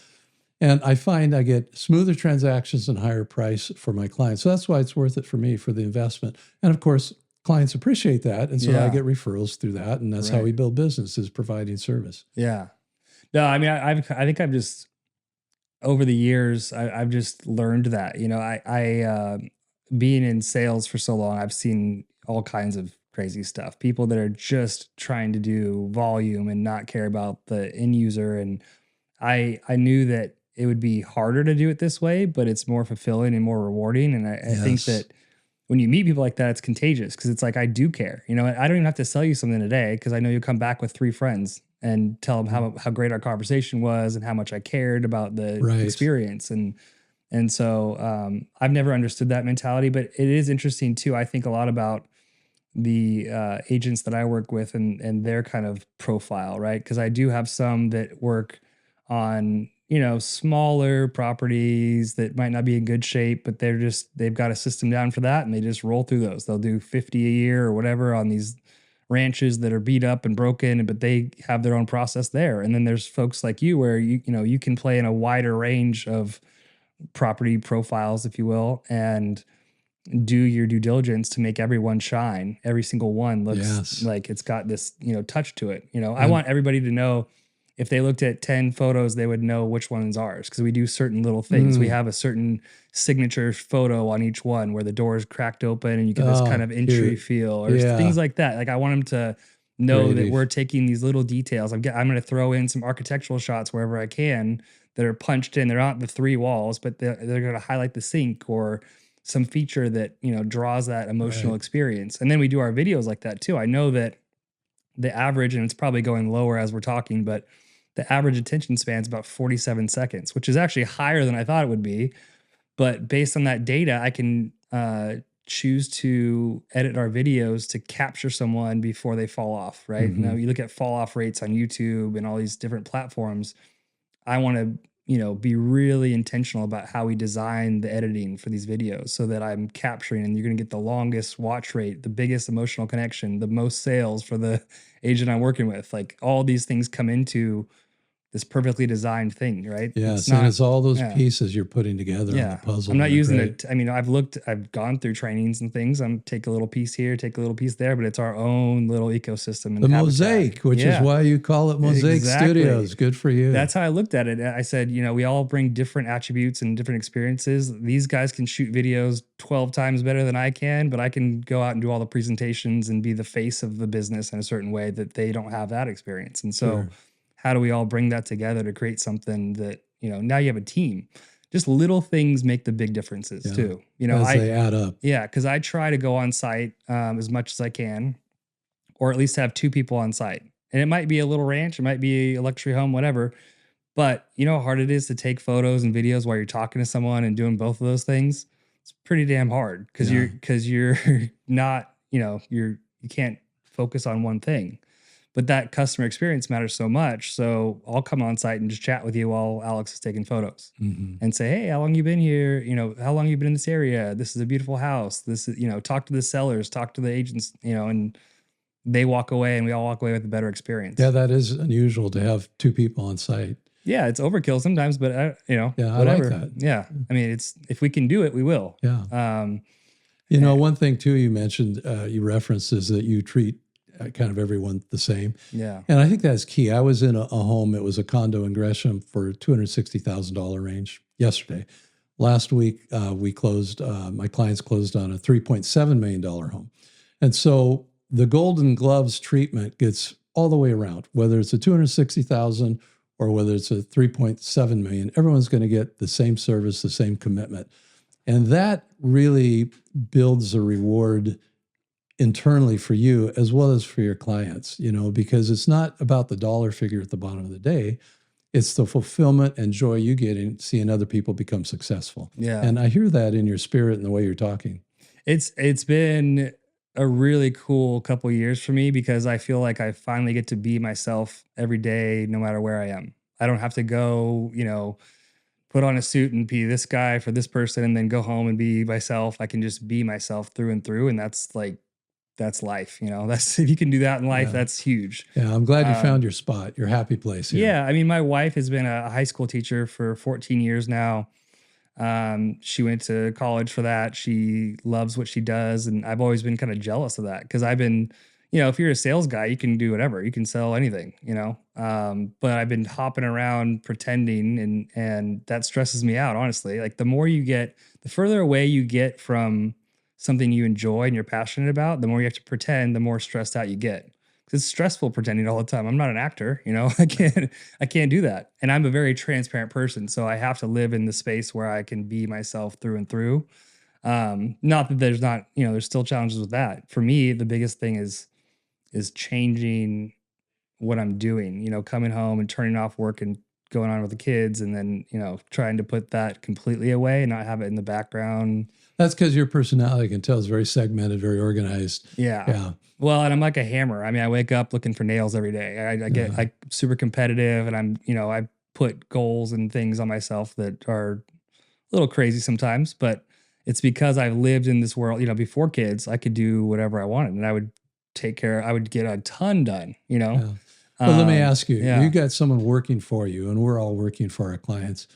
And I find I get smoother transactions and higher price for my clients. So that's why it's worth it for me for the investment. And of course, clients appreciate that. And so I Yeah. get referrals through that. And that's how Right. we build business, is providing service. Yeah. No, I mean, I think I've just over the years, I've just learned that, being in sales for so long, I've seen all kinds of crazy stuff. People that are just trying to do volume and not care about the end user. And I knew that it would be harder to do it this way, but it's more fulfilling and more rewarding. And I think Yes. that when you meet people like that, it's contagious because it's like, I do care. I don't even have to sell you something today because I know you'll come back with 3 friends and tell them how great our conversation was and how much I cared about the Right. experience. And so I've never understood that mentality, but it is interesting too. I think a lot about the agents that I work with and their kind of profile, right? Because I do have some that work on smaller properties that might not be in good shape, but they've got a system down for that, and they just roll through those. They'll do 50 a year or whatever on these ranches that are beat up and broken, but they have their own process there. And then there's folks like you where you can play in a wider range of property profiles, if you will, and do your due diligence to make everyone shine. Every single one looks Yes. like it's got this, touch to it. I And want everybody to know, if they looked at 10 photos, they would know which one is ours because we do certain little things. We have a certain signature photo on each one where the door is cracked open and you get this kind oh, of entry cute. feel or Yeah. things like that. Like, I want them to know that Creative. we're taking these little details. I'm going to throw in some architectural shots wherever I can that are punched in. They're not the 3 walls, but they're going to highlight the sink or some feature that draws that emotional Right. experience. And then we do our videos like that too. I know that the average, and it's probably going lower as we're talking, but the average attention span is about 47 seconds, which is actually higher than I thought it would be. But based on that data, I can choose to edit our videos to capture someone before they fall off, right? Now, you look at fall off rates on YouTube and all these different platforms. I want to, be really intentional about how we design the editing for these videos so that I'm capturing, and you're going to get the longest watch rate, the biggest emotional connection, the most sales for the agent I'm working with. Like, all these things come into this perfectly designed thing, right? It's Yes. And not, it's all those yeah. pieces you're putting together on the Yeah. I'm puzzle not that are using great. it. I mean, I've gone through trainings and things. I'm take a little piece here, take a little piece there, but it's our own little ecosystem and The habitat. mosaic, which is Yeah, why you call it Mosaic exactly. Studios. Good for you. That's how I looked at it. I said, we all bring different attributes and different experiences. These guys can shoot videos 12 times better than I can, but I can go out and do all the presentations and be the face of the business in a certain way that they don't have that experience. And so, Sure. how do we all bring that together to create something that, now you have a team? Just little things make the big differences Yeah. too. As they add up. Yeah, because I try to go on site as much as I can, or at least have 2 people on site. And it might be a little ranch, it might be a luxury home, whatever. But you know how hard it is to take photos and videos while you're talking to someone and doing both of those things? It's pretty damn hard because Yeah. you're not, you can't focus on one thing. But that customer experience matters so much. So I'll come on site and just chat with you while Alex is taking photos hmm and say, hey, how long you been here? How long you been in this area? This is a beautiful house. This is, talk to the sellers, talk to the agents, and they walk away and we all walk away with a better experience. Yeah, that is unusual to have 2 people on site. Yeah, it's overkill sometimes, but Yeah, I like whatever. that. Yeah. I mean, it's, if we can do it, we will. Yeah. Um, One thing too you mentioned, you referenced, is that you treat kind of everyone the same. yeah. And I think that's key. I was in a home, it was a condo in Gresham for $260,000 range yesterday. Last week, we closed, my clients closed on a $3.7 million home. And so the Golden Gloves treatment gets all the way around, whether it's a 260,000 or whether it's a 3.7 million, everyone's going to get the same service, the same commitment. And that really builds a reward internally for you as well as for your clients, because it's not about the dollar figure at the bottom of the day. It's the fulfillment and joy you get in seeing other people become successful. Yeah. And I hear that in your spirit and the way you're talking. It's been a really cool couple years for me because I feel like I finally get to be myself every day, no matter where I am. I don't have to go, put on a suit and be this guy for this person and then go home and be myself. I can just be myself through and through. And that's like, that's life, that's, if you can do that in life, Yeah. that's huge. Yeah. I'm glad you found Um, your spot, your happy place here. yeah. I mean, my wife has been a high school teacher for 14 years now. She went to college for that. She loves what she does. And I've always been kind of jealous of that because I've been, if you're a sales guy, you can do whatever, you can sell anything, but I've been hopping around pretending and that stresses me out, honestly. Like the further away you get from something you enjoy and you're passionate about, the more you have to pretend, the more stressed out you get. 'Cause it's stressful pretending all the time. I'm not an actor, I can't do that. And I'm a very transparent person, so I have to live in the space where I can be myself through and through. Not that there's not, there's still challenges with that. For me, the biggest thing is changing what I'm doing, coming home and turning off work and going on with the kids and then, trying to put that completely away and not have it in the background. That's because your personality, I can tell, is very segmented, very organized. Yeah. Yeah. Well, and I'm like a hammer. I mean, I wake up looking for nails every day. I get like super competitive and I put goals and things on myself that are a little crazy sometimes, but it's because I've lived in this world, before kids, I could do whatever I wanted and I would get a ton done, Yeah. But let me ask you, Yeah. you got someone working for you, and we're all working for our clients.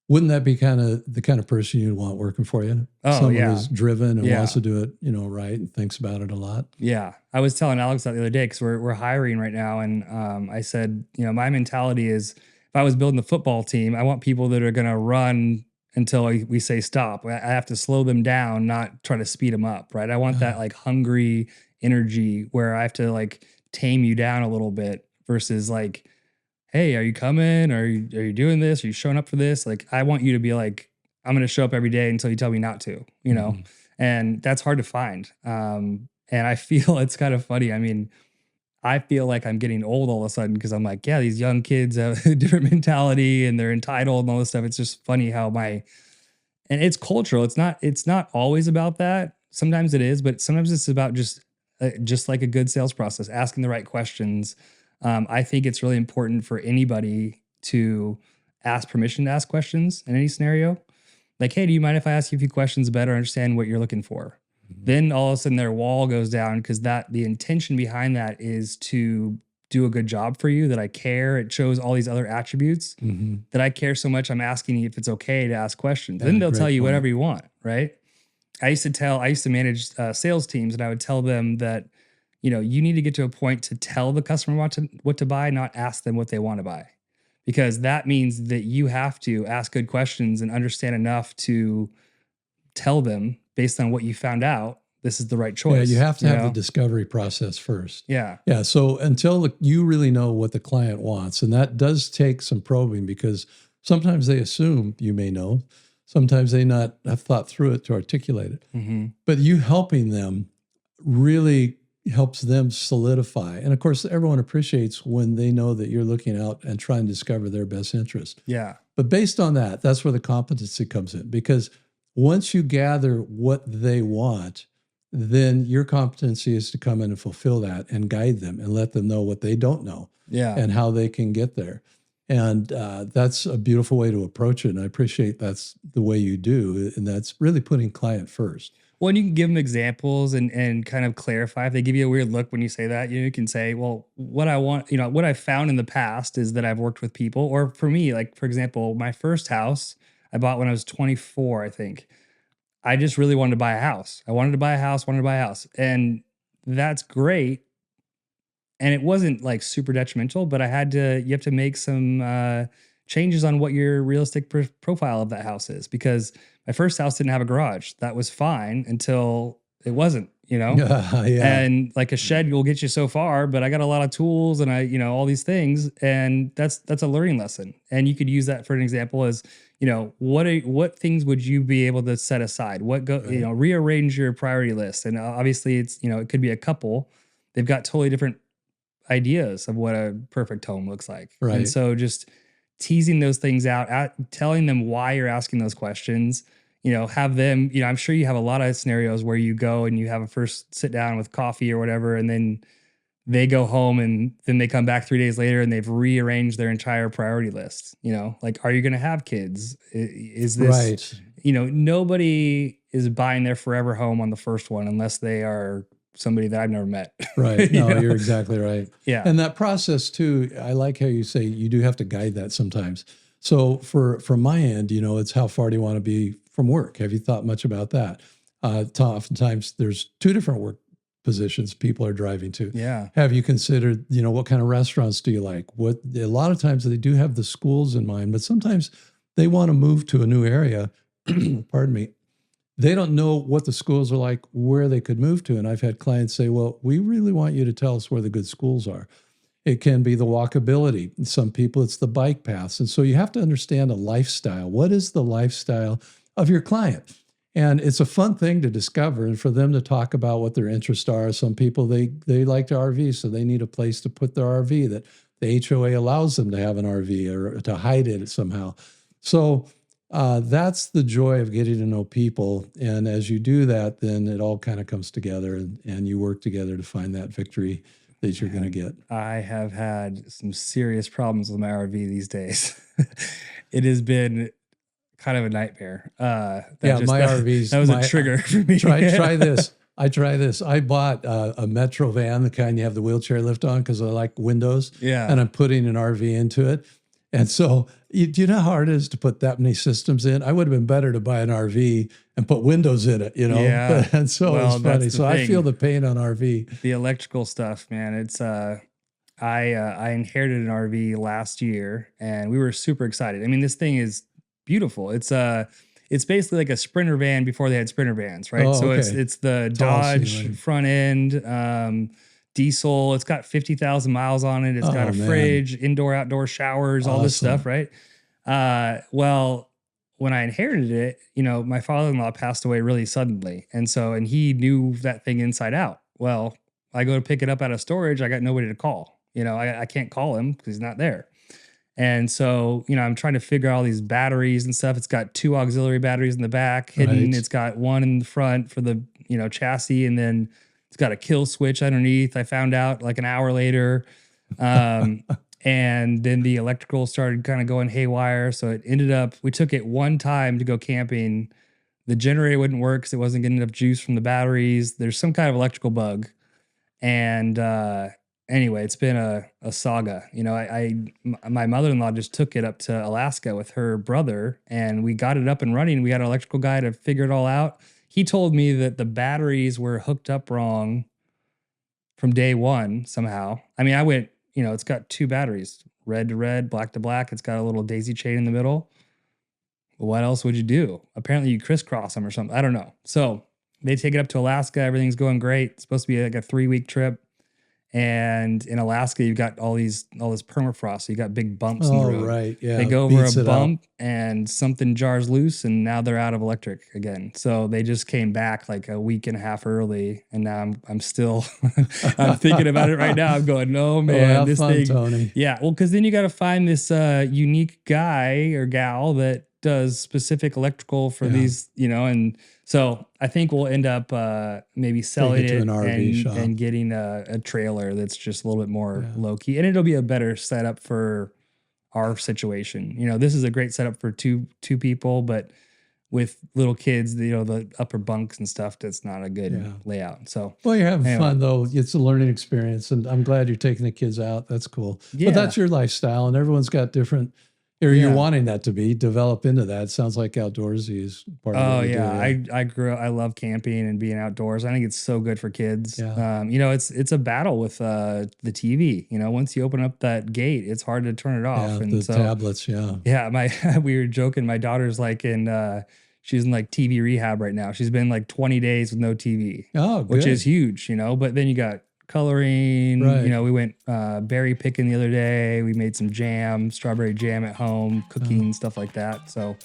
Wouldn't that be kind of the kind of person you'd want working for you? Oh, Someone yeah. who's driven and Yeah. wants to do it, right, and thinks about it a lot. Yeah. I was telling Alex that the other day because we're hiring right now. And I said, my mentality is if I was building the football team, I want people that are going to run until we say stop. I have to slow them down, not try to speed them up. Right. I want that like hungry energy where I have to like tame you down a little bit versus like, hey, are you coming? Are you doing this? Are you showing up for this? Like, I want you to be like, I'm going to show up every day until you tell me not to, Mhm. and that's hard to find. And I feel it's kind of funny. I mean, I feel like I'm getting old all of a sudden because I'm like, yeah, these young kids have a different mentality and they're entitled and all this stuff. It's just funny how and it's cultural. It's not always about that. Sometimes it is, but sometimes it's about just like a good sales process, asking the right questions. I think it's really important for anybody to ask permission to ask questions in any scenario. Like, hey, do you mind if I ask you a few questions to better understand what you're looking for? Mhm. Then all of a sudden their wall goes down because the intention behind that is to do a good job for you, that I care. It shows all these other attributes Mhm. that I care so much. I'm asking you if it's okay to ask questions. Yeah, Then they'll tell great you point. whatever you want, right? I used to manage sales teams, and I would tell them that, you need to get to a point to tell the customer what to buy, not ask them what they want to buy, because that means that you have to ask good questions and understand enough to tell them based on what you found out, this is the right Yeah, you choice. have to have the discovery process first. Yeah. Yeah, so until you really know what the client wants, and that does take some probing because sometimes they assume you may know, sometimes they not have thought through it to articulate it. Hmm. But you helping them really helps them solidify. And of course, everyone appreciates when they know that you're looking out and trying to discover their best interest. Yeah. But based on that, that's where the competency comes in because once you gather what they want, then your competency is to come in and fulfill that and guide them and let them know what they don't know Yeah. and how they can get there. And that's a beautiful way to approach it. And I appreciate that's the way you do. And that's really putting client first. Well, and you can give them examples and kind of clarify. If they give you a weird look when you say that, you can say, well, what I want, what I've found in the past is that I've worked with people, or for me, like, for example, my first house I bought when I was 24, I think. I just really wanted to buy a house. I wanted to buy a house, wanted to buy a house. And that's great. And it wasn't like super detrimental, but you have to make some changes on what your realistic profile of that house is, because my first house didn't have a garage. That was fine until it wasn't, Yeah. and like a shed will get you so far, but I got a lot of tools and all these things, and that's a learning lesson. And you could use that for an example as, what things would you be able to set aside? Right. Rearrange your priority list. And obviously it's, it could be a couple. They've got totally different ideas of what a perfect home looks like. And Right. so just teasing those things out, telling them why you're asking those questions, have them, I'm sure you have a lot of scenarios where you go and you have a first sit down with coffee or whatever, and then they go home and then they come back 3 days later and they've rearranged their entire priority list. Like, are you going to have kids? Is this, Right. Nobody is buying their forever home on the first one unless they are somebody that I've never met. Right. No, you're exactly right. Yeah. And that process too, I like how you say you do have to guide that sometimes. So from my end, it's how far do you want to be from work? Have you thought much about that? Oftentimes there's two different work positions people are driving to. Yeah. Have you considered, what kind of restaurants do you like? A lot of times they do have the schools in mind, but sometimes they want to move to a new area. Pardon me. They don't know what the schools are like, where they could move to. And I've had clients say, well, we really want you to tell us where the good schools are. It can be the walkability. Some people, it's the bike paths. And so you have to understand a lifestyle. What is the lifestyle of your client? And it's a fun thing to discover and for them to talk about what their interests are. Some people, they like to RV, so they need a place to put their RV that the HOA allows them to have an RV or to hide it somehow. So that's the joy of getting to know people. And as you do that, then it all kind of comes together and you work together to find that victory that you're going to get. I have had some serious problems with my RV these days. It has been kind of a nightmare. My RVs. That was a trigger for me. Try this. I bought a Metro van, the kind you have the wheelchair lift on because I like windows. Yeah. And I'm putting an RV into it. And so, do you know how hard it is to put that many systems in? I would have been better to buy an RV and put windows in it, Yeah. And so it's funny. So I feel the pain on RV. The electrical stuff, man. It's I inherited an RV last year, and we were super excited. I mean, this thing is beautiful. It's basically like a Sprinter van before they had Sprinter vans, right? Oh, so okay. it's the Tall Dodge ceiling. front end. Diesel. It's got 50,000 miles on it. It's got a fridge, indoor, outdoor showers, all this stuff, right? Well, when I inherited it, my father-in-law passed away really suddenly. And he knew that thing inside out. Well, I go to pick it up out of storage. I got nobody to call. I can't call him because he's not there. And so, I'm trying to figure out all these batteries and stuff. It's got 2 auxiliary batteries in the back hidden. Right. It's got one in the front for the, chassis, and then it's got a kill switch underneath. I found out like an hour later. And then the electrical started kind of going haywire. So it ended up, we took it one time to go camping. The generator wouldn't work because it wasn't getting enough juice from the batteries. There's some kind of electrical bug. And anyway, it's been a saga. My mother-in-law just took it up to Alaska with her brother, and we got it up and running. We had an electrical guy to figure it all out. He told me that the batteries were hooked up wrong from day one somehow. I mean, I went, it's got 2 batteries, red to red, black to black. It's got a little daisy chain in the middle. What else would you do? Apparently you crisscross them or something. I don't know. So they take it up to Alaska. Everything's going great. It's supposed to be like a 3-week trip. And in Alaska, you've got all this permafrost. So you got big bumps in the road. Right. Yeah. They go over a bump and something jars loose, and now they're out of electric again. So they just came back like a week and a half early, and now I'm still I'm thinking about it right now. I'm going, no man, this thing, Tony. Yeah, well, because then you got to find this unique guy or gal that does specific electrical for these, and so I think we'll end up maybe selling it to an RV shop and getting a trailer that's just a little bit more low key, and it'll be a better setup for our situation. This is a great setup for two people, but with little kids, the upper bunks and stuff, that's not a good layout. So, well, you're having fun though. It's a learning experience, and I'm glad you're taking the kids out. That's cool. Yeah. But that's your lifestyle, and everyone's got different. Or you're wanting that to develop into that. It sounds like outdoorsy is part of what you do. I love camping and being outdoors. I think it's so good for kids. Yeah. It's a battle with the TV. Once you open up that gate, it's hard to turn it off. Yeah, and the so, tablets, Yeah, we were joking. My daughter's like she's in like TV rehab right now. She's been like 20 days with no TV. Oh, good. Which is huge, But then you got coloring, right. We went berry picking the other day. We made some jam, strawberry jam at home, cooking, stuff like that. So,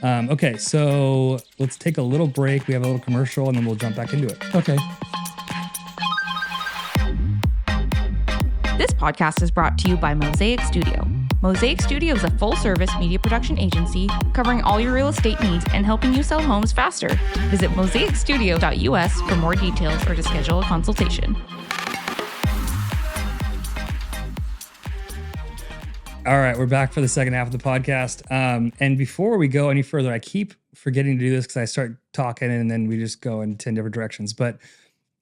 okay, so let's take a little break. We have a little commercial, and then we'll jump back into it. Okay. This podcast is brought to you by Mosaic Studio. Mosaic Studio is a full-service media production agency covering all your real estate needs and helping you sell homes faster. Visit mosaicstudio.us for more details or to schedule a consultation. All right, we're back for the second half of the podcast. And before we go any further, I keep forgetting to do this because I start talking and then we just go in 10 different directions. But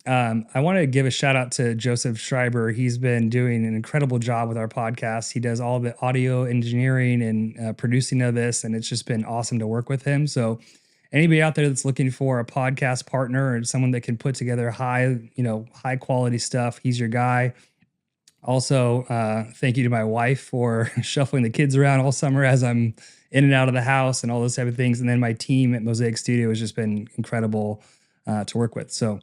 I want to give a shout out to Joseph Schreiber. He's been doing an incredible job with our podcast. He does all the audio engineering and producing of this, and it's just been awesome to work with him. So anybody out there that's looking for a podcast partner or someone that can put together high quality stuff, he's your guy. Also, thank you to my wife for shuffling the kids around all summer as I'm in and out of the house and all those type of things. And then my team at Mosaic Studio has just been incredible to work with. So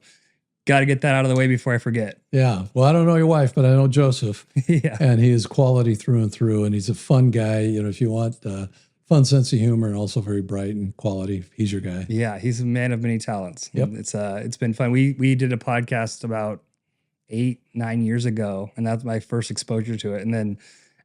got to get that out of the way before I forget. Yeah. Well, I don't know your wife, but I know Joseph. Yeah. And he is quality through and through. And he's a fun guy. If you want fun sense of humor and also very bright and quality, he's your guy. Yeah. He's a man of many talents. Yep. It's been fun. We did a podcast about 8-9 years ago, and that's my first exposure to it. And then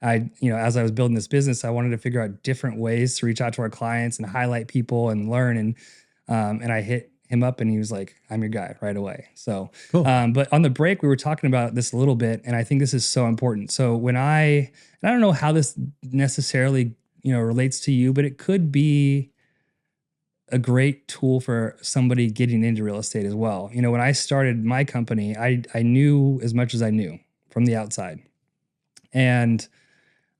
as I was building this business, I wanted to figure out different ways to reach out to our clients and highlight people and learn. And I hit him up and he was like, I'm your guy right away. So, cool. But on the break, we were talking about this a little bit, and I think this is so important. So I don't know how this necessarily, relates to you, but it could be a great tool for somebody getting into real estate as well. When I started my company, I knew as much as I knew from the outside. And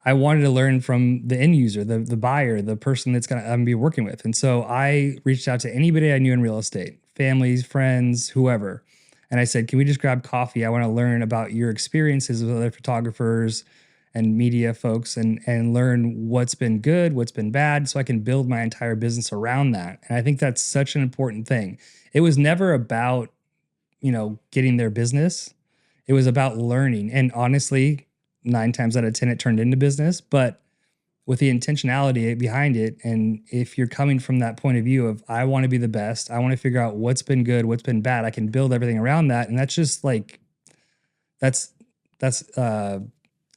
I wanted to learn from the end user, the buyer, the person that's going to be working with. And so I reached out to anybody I knew in real estate, families, friends, whoever. And I said, can we just grab coffee? I want to learn about your experiences with other photographers and media folks and learn what's been good, what's been bad, so I can build my entire business around that. And I think that's such an important thing. It was never about, getting their business. It was about learning. And honestly, 9 times out of 10, it turned into business, but with the intentionality behind it. And if you're coming from that point of view of, I want to be the best, I want to figure out what's been good, what's been bad, I can build everything around that. And that's just like, that's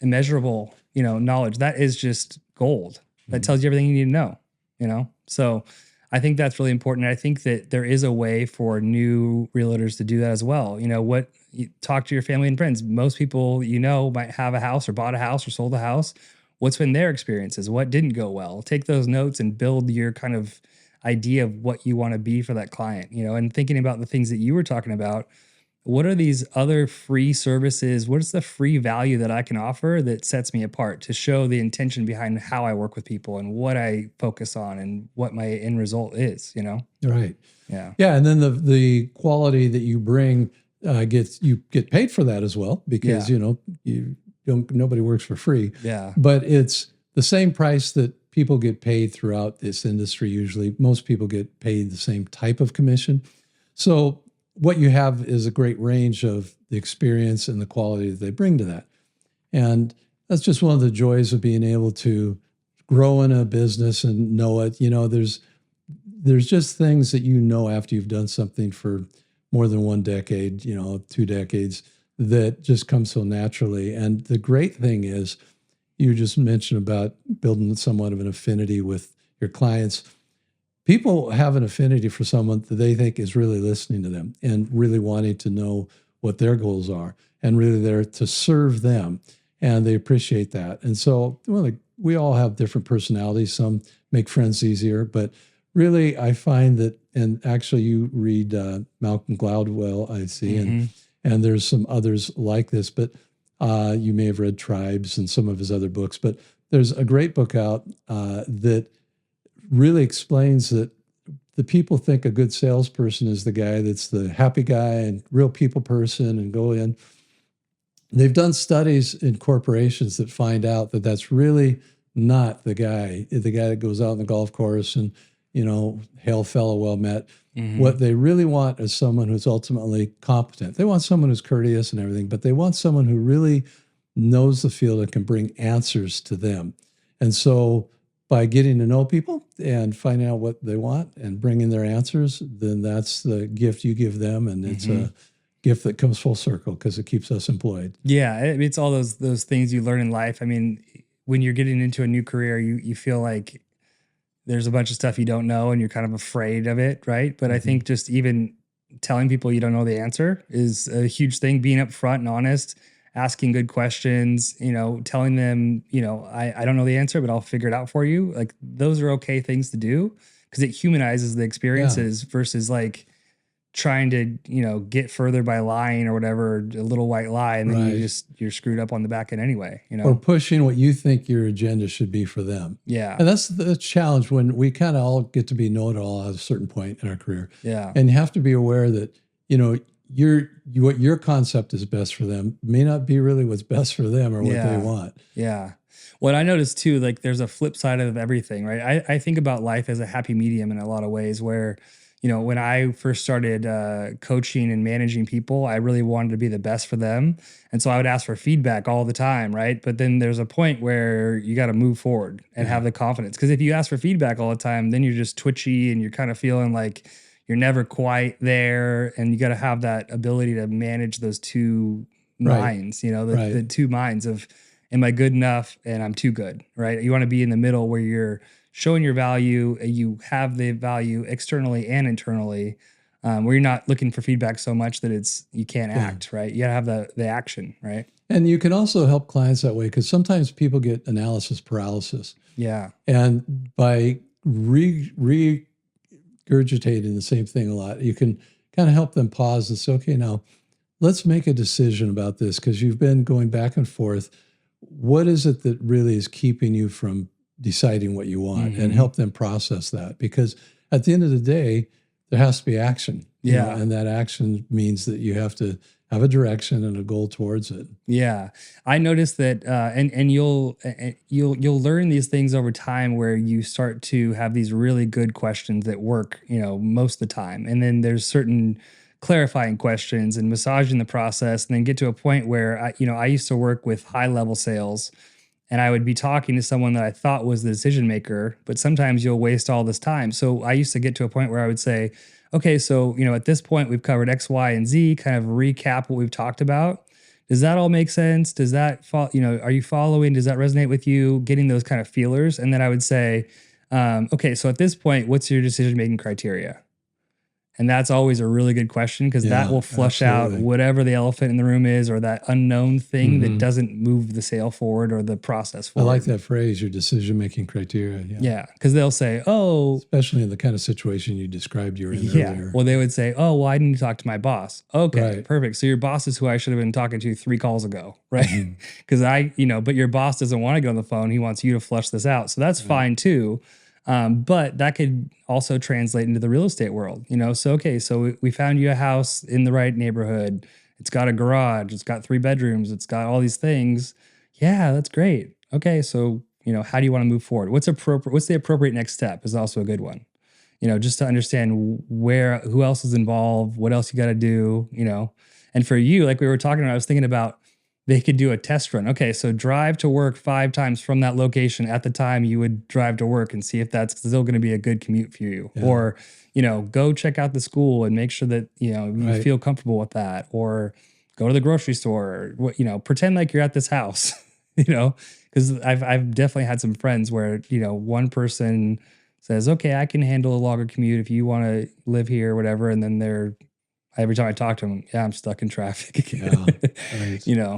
immeasurable, knowledge. That is just gold. That tells you everything you need to know, So I think that's really important. And I think that there is a way for new realtors to do that as well. You talk to your family and friends. Most people, might have a house or bought a house or sold a house. What's been their experiences? What didn't go well? Take those notes and build your kind of idea of what you want to be for that client, and thinking about the things that you were talking about. What are these other free services? What is the free value that I can offer that sets me apart to show the intention behind how I work with people and what I focus on and what my end result is, Right. Yeah. Yeah. And then the quality that you bring you get paid for that as well, because, nobody works for free. Yeah. But it's the same price that people get paid throughout this industry. Usually most people get paid the same type of commission. So what you have is a great range of the experience and the quality that they bring to that. And that's just one of the joys of being able to grow in a business and know it. There's just things that after you've done something for more than 1 decade, 2 decades, that just come so naturally. And the great thing is, you just mentioned about building somewhat of an affinity with your clients. People have an affinity for someone that they think is really listening to them and really wanting to know what their goals are and really there to serve them. And they appreciate that. And so, we all have different personalities. Some make friends easier, but really I find that, and actually you read Malcolm Gladwell, I see, and there's some others like this, but you may have read Tribes and some of his other books, but there's a great book out that really explains that the people think a good salesperson is the guy that's the happy guy and real people person and go in. They've done studies in corporations that find out that that's really not the guy that goes out on the golf course and, hail fellow, well met. What they really want is someone who's ultimately competent. They want someone who's courteous and everything, but they want someone who really knows the field and can bring answers to them. And so by getting to know people and finding out what they want and bringing their answers, then that's the gift you give them. And it's a gift that comes full circle because it keeps us employed. Yeah. It's all those things you learn in life. I mean, when you're getting into a new career, you feel like there's a bunch of stuff you don't know and you're kind of afraid of it, right? But I think just even telling people you don't know the answer is a huge thing, being upfront and honest asking good questions, telling them, I don't know the answer, but I'll figure it out for you. Like those are okay things to do because it humanizes the experiences versus like trying to, get further by lying or whatever, a little white lie. And then you're screwed up on the back end anyway, Or pushing what you think your agenda should be for them. Yeah. And that's the challenge when we kind of all get to be know-it-all at a certain point in our career. Yeah. And you have to be aware that, what your concept is best for them may not be really what's best for them or what they want. Yeah. What I noticed too, like there's a flip side of everything, right? I think about life as a happy medium in a lot of ways where, when I first started coaching and managing people, I really wanted to be the best for them. And so I would ask for feedback all the time, right? But then there's a point where you got to move forward and have the confidence. Because if you ask for feedback all the time, then you're just twitchy and you're kind of feeling like you're never quite there. And you got to have that ability to manage those two minds, the two minds of, am I good enough and I'm too good, right? You want to be in the middle where you're showing your value, you have the value externally and internally, where you're not looking for feedback so much that you can't act, right? You gotta have the action, right? And you can also help clients that way because sometimes people get analysis paralysis. Yeah. And by regurgitating the same thing a lot, you can kind of help them pause and say, okay, now let's make a decision about this because you've been going back and forth. What is it that really is keeping you from deciding what you want and help them process that? Because at the end of the day, there has to be action. And that action means that you have to have a direction and a goal towards it. Yeah. I noticed that, and you'll learn these things over time where you start to have these really good questions that work, most of the time. And then there's certain clarifying questions and massaging the process, and then get to a point where I used to work with high level sales. And I would be talking to someone that I thought was the decision maker, but sometimes you'll waste all this time. So I used to get to a point where I would say, okay, so, at this point we've covered X, Y, and Z, kind of recap what we've talked about. Does that all make sense? Does that, are you following? Does that resonate with you? Getting those kind of feelers. And then I would say, okay, so at this point, what's your decision-making criteria? And that's always a really good question because that will flush out whatever the elephant in the room is or that unknown thing that doesn't move the sale forward or the process forward. I like that phrase, your decision-making criteria. Yeah, because they'll say, oh... Especially in the kind of situation you described you were in earlier. Well, they would say, oh, well, I need to talk to my boss. Okay, perfect. So your boss is who I should have been talking to 3 calls ago, right? Because but your boss doesn't want to get on the phone. He wants you to flush this out. So that's fine too. But that could also translate into the real estate world, So, okay, so we found you a house in the right neighborhood. It's got a garage. It's got 3 bedrooms. It's got all these things. Yeah, that's great. Okay, so, how do you want to move forward? What's the appropriate next step is also a good one, just to understand who else is involved, what else you got to do, And for you, like we were talking about, I was thinking about, they could do a test run. Okay, so drive to work 5 times from that location at the time you would drive to work and see if that's still going to be a good commute for you. Yeah. Or, go check out the school and make sure that, you feel comfortable with that. Or go to the grocery store, or, pretend like you're at this house, because I've definitely had some friends where, one person says, okay, I can handle a longer commute if you want to live here or whatever. And then every time I talk to them, I'm stuck in traffic again.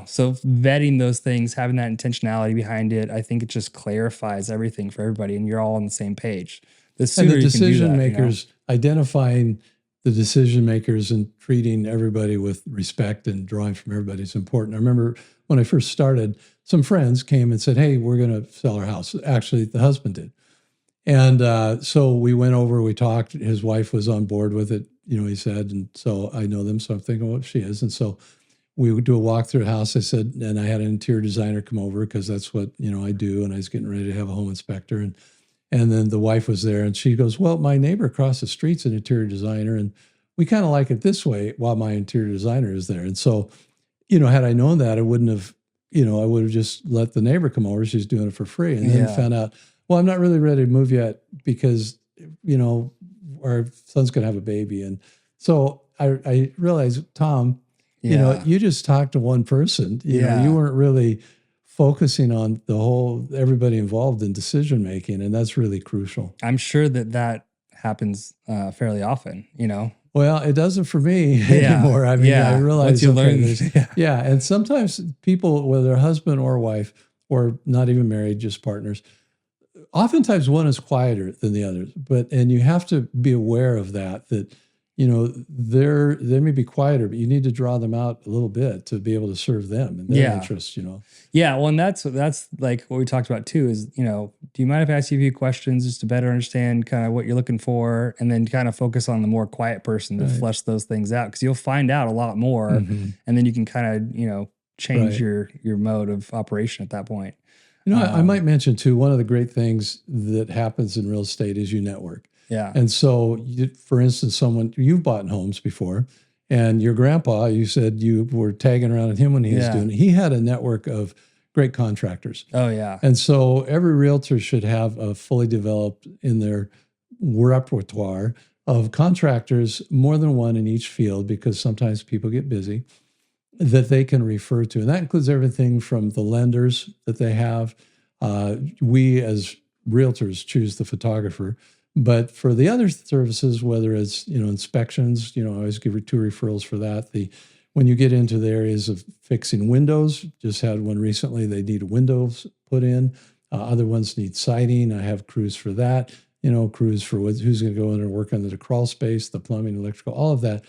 So vetting those things, having that intentionality behind it, I think it just clarifies everything for everybody and you're all on the same page. The sooner and the decision you can do that, makers, identifying the decision makers and treating everybody with respect and drawing from everybody is important. I remember when I first started, some friends came and said, hey, we're going to sell our house. Actually, the husband did. And so we went over, we talked, his wife was on board with it, he said, and so I know them, so I'm thinking, well, she is. And so we would do a walk through the house. I said, and I had an interior designer come over because that's what, I do. And I was getting ready to have a home inspector. And then the wife was there and she goes, well, my neighbor across the street's an interior designer. And we kind of like it this way while my interior designer is there. And so, had I known that, I wouldn't have, I would have just let the neighbor come over. She's doing it for free. And then found out, well, I'm not really ready to move yet because, our son's going to have a baby. And so I realized, Tom, you just talked to one person. You weren't really focusing on everybody involved in decision-making. And that's really crucial. I'm sure that happens fairly often, Well, it doesn't for me Yeah. anymore. I mean, Yeah. I Once realize you okay, learn, there's yeah. yeah, and sometimes people, whether husband or wife, or not even married, just partners, oftentimes one is quieter than the others, and you have to be aware of that, they may be quieter, but you need to draw them out a little bit to be able to serve them and their Yeah. interests. Yeah. Well, and that's like what we talked about too is, do you mind if I ask you a few questions just to better understand kind of what you're looking for, and then kind of focus on the more quiet person to Right. flesh those things out? Because you'll find out a lot more, Mhm. and then you can kind of, change Right. your mode of operation at that point. I might mention too, one of the great things that happens in real estate is you network. Yeah. And so, for instance, you've bought homes before, and your grandpa, you said you were tagging around at him when he was Yeah. doing it. He had a network of great contractors. Oh yeah. And so every realtor should have a fully developed in their repertoire of contractors, more than one in each field, because sometimes people get busy, that they can refer to. And that includes everything from the lenders that they have. We as realtors choose the photographer. But for the other services, whether it's inspections, I always give you 2 referrals for that. When you get into the areas of fixing windows, just had one recently. They need windows put in. Other ones need siding. I have crews for that. Crews for who's going to go in and work under the crawl space, the plumbing, electrical, all of that.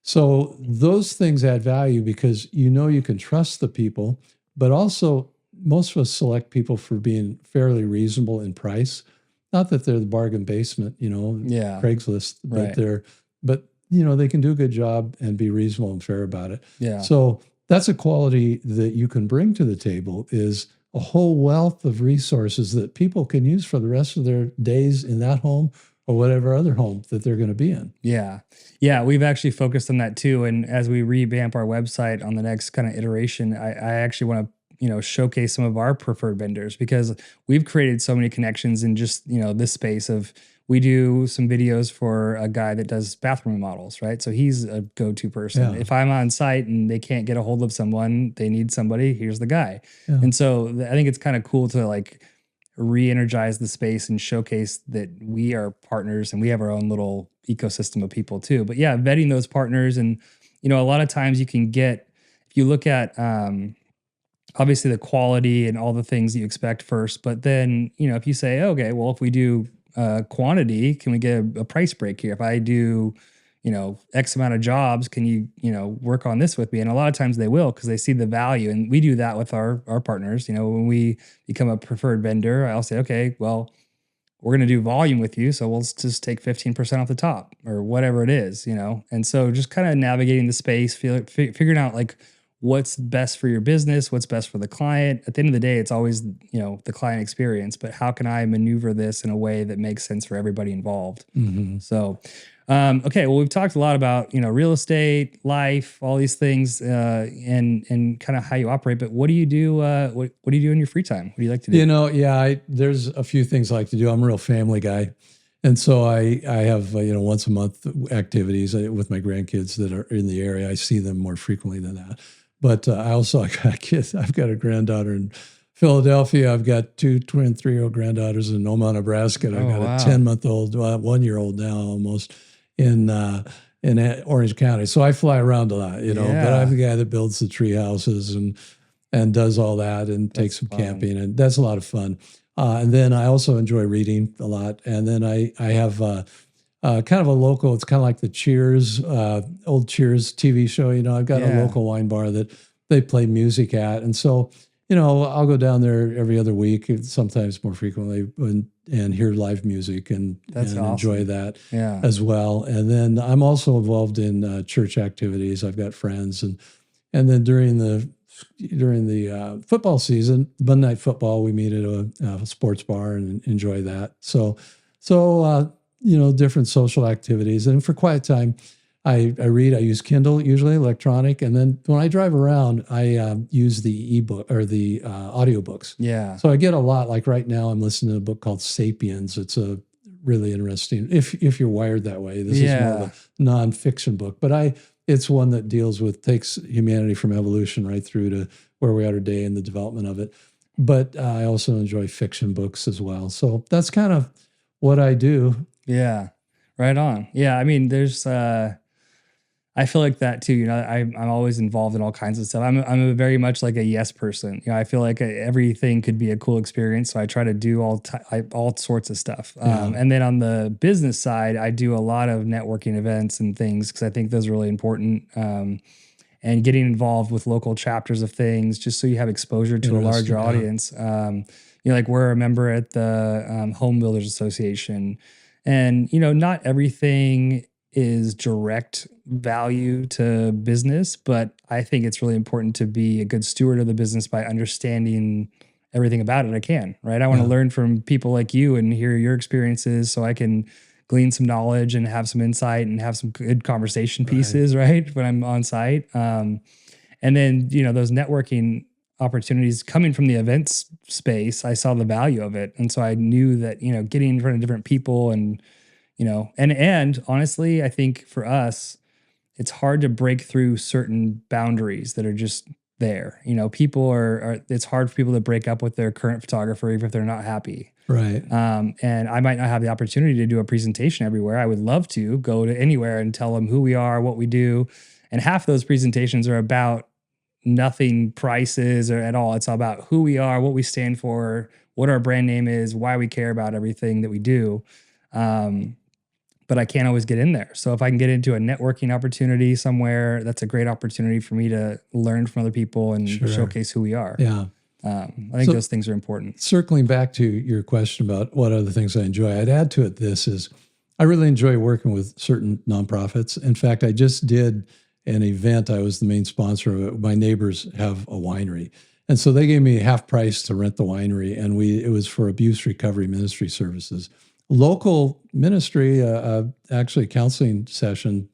So those things add value because you can trust the people, but also most of us select people for being fairly reasonable in price. Not that they're the bargain basement, Yeah. Craigslist, Right. but they can do a good job and be reasonable and fair about it. Yeah. So that's a quality that you can bring to the table, is a whole wealth of resources that people can use for the rest of their days in that home or whatever other home that they're going to be in. Yeah. Yeah. We've actually focused on that too. And as we revamp our website on the next kind of iteration, I actually want to, showcase some of our preferred vendors, because we've created so many connections in just, this space of, we do some videos for a guy that does bathroom remodels, right? So he's a go-to person. Yeah. If I'm on site and they can't get a hold of someone, they need somebody, here's the guy. Yeah. And so I think it's kind of cool to like re-energize the space and showcase that we are partners and we have our own little ecosystem of people too. But yeah, vetting those partners. And, a lot of times you can get, if you look at, obviously the quality and all the things you expect first, but then, if you say, okay, well, if we do quantity, can we get a price break here? If I do, X amount of jobs, can you, work on this with me? And a lot of times they will, because they see the value. And we do that with our partners. When we become a preferred vendor, I'll say, okay, well, we're going to do volume with you. So we'll just take 15% off the top or whatever it is, And so just kind of navigating the space, figuring out like what's best for your business, what's best for the client. At the end of the day, it's always, the client experience, but how can I maneuver this in a way that makes sense for everybody involved? Mm-hmm. So, okay, well, we've talked a lot about, real estate, life, all these things, and kind of how you operate, but what do you do? What do you do in your free time? What do you like to do? There's a few things I like to do. I'm a real family guy. And so I have, once a month activities with my grandkids that are in the area. I see them more frequently than that. But I got kids. I've got a granddaughter in Philadelphia. I've got 2 twin 3-year-old granddaughters in Omaha, Nebraska. And I've got wow. a 10-month-old, 1-year-old now almost in Orange County. So I fly around a lot, but I'm the guy that builds the tree houses and does all that and takes some camping. And that's a lot of fun. And then I also enjoy reading a lot. And then I have kind of a local, it's kind of like the Cheers, old Cheers TV show. I've got a local wine bar that they play music at. And so, I'll go down there every other week, sometimes more frequently, and hear live music and awesome. Enjoy that as well. And then I'm also involved in church activities. I've got friends. And then during the football season, Monday Night Football, we meet at a sports bar and enjoy that. So different social activities. And for quiet time, I read. I use Kindle, usually electronic. And then when I drive around, I use the ebook or the audiobooks. Yeah. So I get a lot. Like right now, I'm listening to a book called Sapiens. It's a really interesting, if you're wired that way. This is more of a nonfiction book, but it's one that takes humanity from evolution right through to where we are today and the development of it. But I also enjoy fiction books as well. So that's kind of what I do. Yeah. Right on. Yeah. I mean, there's, I feel like that too. I'm always involved in all kinds of stuff. I'm a very much like a yes person. I feel like everything could be a cool experience, so I try to do all sorts of stuff. Yeah. And then on the business side, I do a lot of networking events and things because I think those are really important. And getting involved with local chapters of things, just so you have exposure to a larger audience. Like we're a member at the Home Builders Association, and not everything is direct value to business, but I think it's really important to be a good steward of the business by understanding everything about it I can, right? I want to learn from people like you and hear your experiences so I can glean some knowledge and have some insight and have some good conversation pieces, right? When I'm on site. And then, those networking opportunities coming from the events space, I saw the value of it. And so I knew that, getting in front of different people and honestly, I think for us, it's hard to break through certain boundaries that are just there. People it's hard for people to break up with their current photographer, even if they're not happy. Right. And I might not have the opportunity to do a presentation everywhere. I would love to go to anywhere and tell them who we are, what we do. And half those presentations are about nothing prices or at all. It's all about who we are, what we stand for, what our brand name is, why we care about everything that we do. But I can't always get in there. So if I can get into a networking opportunity somewhere, that's a great opportunity for me to learn from other people and showcase who we are. Yeah. I think those things are important. Circling back to your question about what other things I enjoy, I'd add to it this is I really enjoy working with certain nonprofits. In fact, I just did an event. I was the main sponsor of it. My neighbors have a winery. And so they gave me half price to rent the winery. And it was for abuse recovery ministry services. Local ministry, actually counseling session,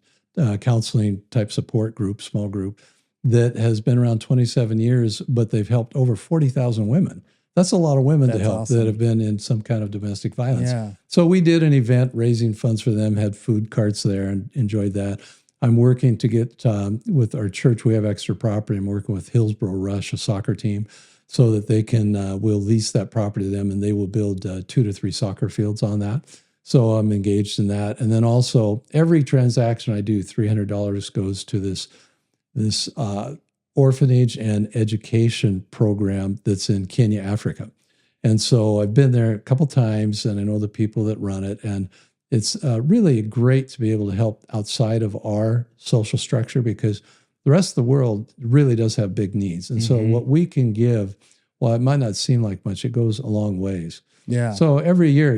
counseling type support group, small group that has been around 27 years, but they've helped over 40,000 women. That's a lot of women to help that have been in some kind of domestic violence. Yeah. So we did an event raising funds for them, had food carts there and enjoyed that. I'm working to get with our church, we have extra property. I'm working with Hillsborough Rush, a soccer team, so that they can, we'll lease that property to them and they will build 2 to 3 soccer fields on that. So I'm engaged in that. And then also every transaction I do, $300 goes to this orphanage and education program that's in Kenya, Africa. And so I've been there a couple times and I know the people that run it. And it's really great to be able to help outside of our social structure because the rest of the world really does have big needs. And so what we can give, while it might not seem like much, it goes a long ways. Yeah. So every year,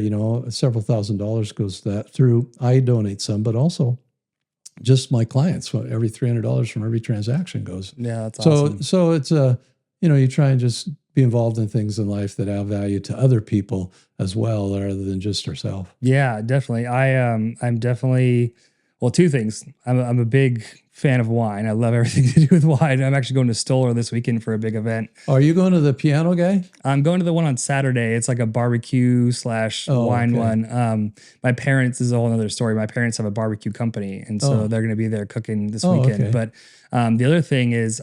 several $1,000s goes through. I donate some, but also just my clients. So every $300 from every transaction goes. Yeah, that's awesome. So it's you try and just be involved in things in life that add value to other people as well, rather than just ourselves. Yeah, definitely. I'm definitely, well, 2 things. I'm a big fan of wine. I love everything to do with wine. I'm actually going to Stoller this weekend for a big event. Are you going to the piano guy? I'm going to the one on Saturday. It's like a barbecue / wine one. My parents, this is a whole other story. My parents have a barbecue company, and so they're going to be there cooking this weekend. Okay. But the other thing is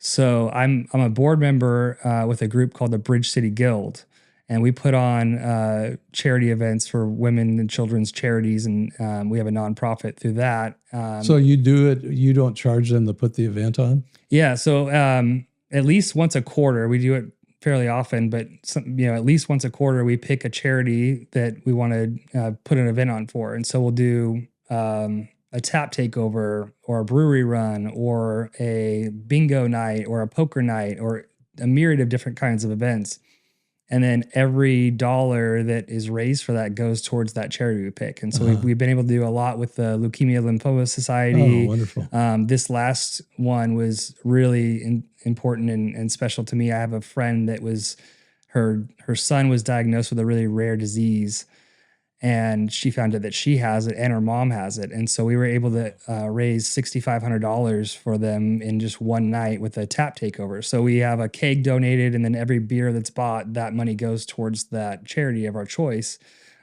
so I'm a board member with a group called the Bridge City Guild. And we put on charity events for women and children's charities, and we have a nonprofit through that. So you do it, you don't charge them to put the event on? Yeah, so at least once a quarter, we do it fairly often, but at least once a quarter, we pick a charity that we want to put an event on for. And so we'll do a tap takeover or a brewery run or a bingo night or a poker night or a myriad of different kinds of events. And then every dollar that is raised for that goes towards that charity we pick. And so we've been able to do a lot with the Leukemia Lymphoma Society. Oh, wonderful. This last one was really important and special to me. I have a friend that was, her son was diagnosed with a really rare disease. And she found out that she has it and her mom has it. And so we were able to raise $6,500 for them in just one night with a tap takeover. So we have a cake donated, and then every beer that's bought, that money goes towards that charity of our choice.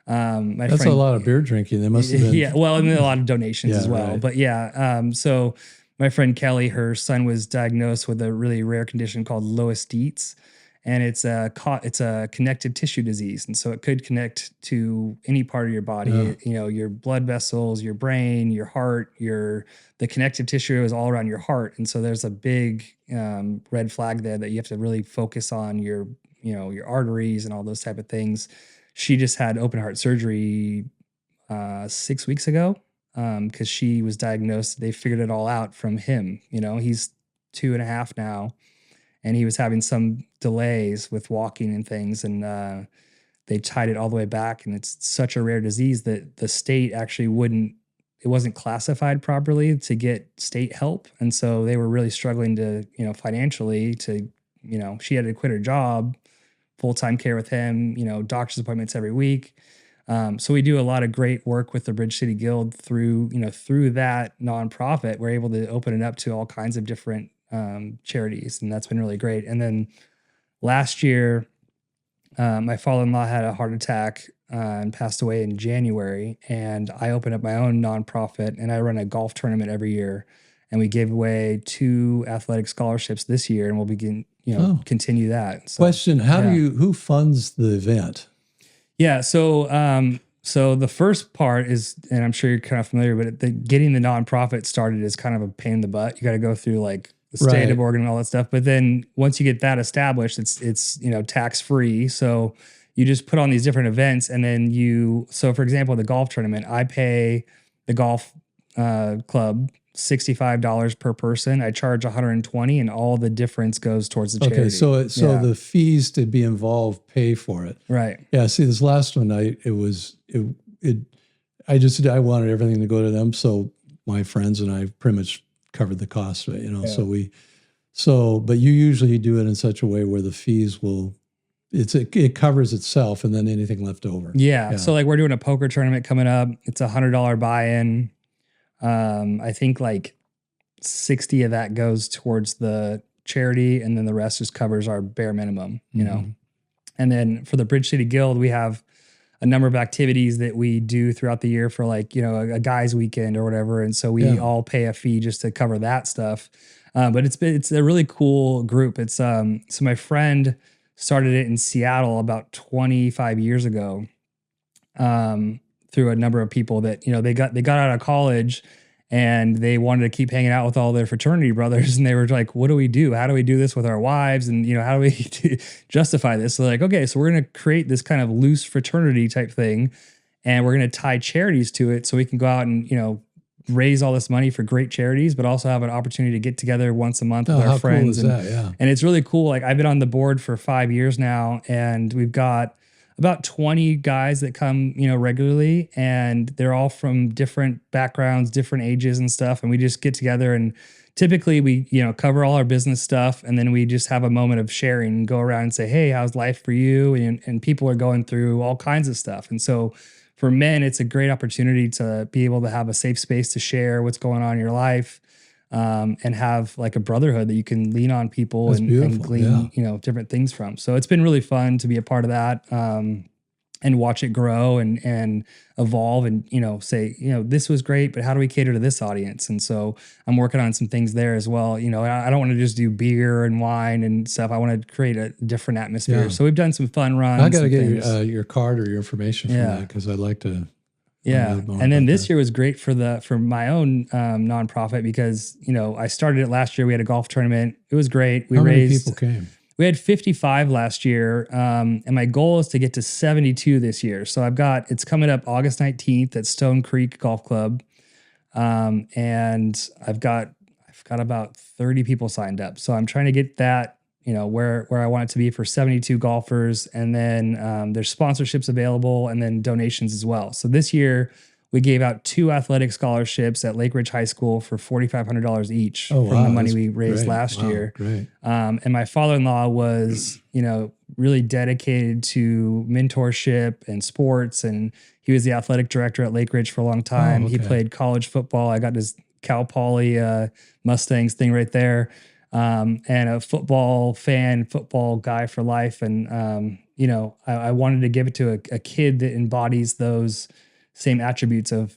That's a lot of beer drinking. They must have been. Yeah, well, and then a lot of donations as well. Right. But yeah, so my friend Kelly, her son was diagnosed with a really rare condition called Lois Dietz. and it's a connective tissue disease, and so it could connect to any part of your body. Your blood vessels, your brain, your heart, the connective tissue is all around your heart, and so there's a big red flag there that you have to really focus on your arteries and all those type of things. She just had open heart surgery 6 weeks ago because she was diagnosed. They figured it all out from him. He's 2.5 now, and he was having some delays with walking and things, and they tied it all the way back. And it's such a rare disease that the state actually it wasn't classified properly to get state help. And so they were really struggling to, financially she had to quit her job, full-time care with him, doctor's appointments every week. So we do a lot of great work with the Bridge City Guild through that nonprofit. We're able to open it up to all kinds of different charities, and that's been really great. And then last year, my father-in-law had a heart attack and passed away in January, and I opened up my own nonprofit, and I run a golf tournament every year, and we gave away 2 athletic scholarships this year, and we'll begin, continue that. So, question: who funds the event? Yeah, so the first part is, and I'm sure you're kind of familiar, but getting the nonprofit started is kind of a pain in the butt. You got to go through like the state of Oregon and all that stuff. But then once you get that established, it's tax free. So you just put on these different events, and then so for example, the golf tournament, I pay the golf club $65 per person. I charge $120, and all the difference goes towards the charity. Okay, so the fees to be involved pay for it. Right. Yeah. See, this last one, I wanted everything to go to them. So my friends and I pretty much covered the cost of it, but you usually do it in such a way where the fees it covers itself, and then anything left over. Yeah. So like we're doing a poker tournament coming up. It's $100 buy-in. I think like 60 of that goes towards the charity, and then the rest just covers our bare minimum, And then for the Bridge City Guild, we have a number of activities that we do throughout the year for like, a guys weekend or whatever. And so we all pay a fee just to cover that stuff. But it's a really cool group. It's, so my friend started it in Seattle about 25 years ago. Through a number of people that, they got out of college and they wanted to keep hanging out with all their fraternity brothers. And they were like, what do we do? How do we do this with our wives? And, how do we justify this? So like, okay, so we're going to create this kind of loose fraternity type thing. And we're going to tie charities to it so we can go out and, raise all this money for great charities, but also have an opportunity to get together once a month with our friends. Cool is that? Yeah. And it's really cool. Like I've been on the board for 5 years now, and we've got about 20 guys that come, regularly, and they're all from different backgrounds, different ages and stuff. And we just get together, and typically we, cover all our business stuff. And then we just have a moment of sharing and go around and say, hey, how's life for you? And people are going through all kinds of stuff. And so for men, it's a great opportunity to be able to have a safe space to share what's going on in your life. And have like a brotherhood that you can lean on people and glean, different things from. So it's been really fun to be a part of that, and watch it grow and evolve and, say, this was great, but how do we cater to this audience? And so I'm working on some things there as well. I don't want to just do beer and wine and stuff. I want to create a different atmosphere. Yeah. So we've done some fun runs. I got to get your card or your information from that, because I'd like to. Yeah. And then this year was great for my own nonprofit, because, I started it last year. We had a golf tournament. It was great. How many people came? We had 55 last year. And my goal is to get to 72 this year. So it's coming up August 19th at Stone Creek Golf Club. And I've got about 30 people signed up. So I'm trying to get that, where I want it to be for 72 golfers. And then there's sponsorships available, and then donations as well. So this year we gave out 2 athletic scholarships at Lake Ridge High School for $4,500 each from the money we raised last year. Great. And my father-in-law was, really dedicated to mentorship and sports. And he was the athletic director at Lake Ridge for a long time. He played college football. I got his Cal Poly Mustangs thing right there. And a football guy for life. And, I wanted to give it to a kid that embodies those same attributes of,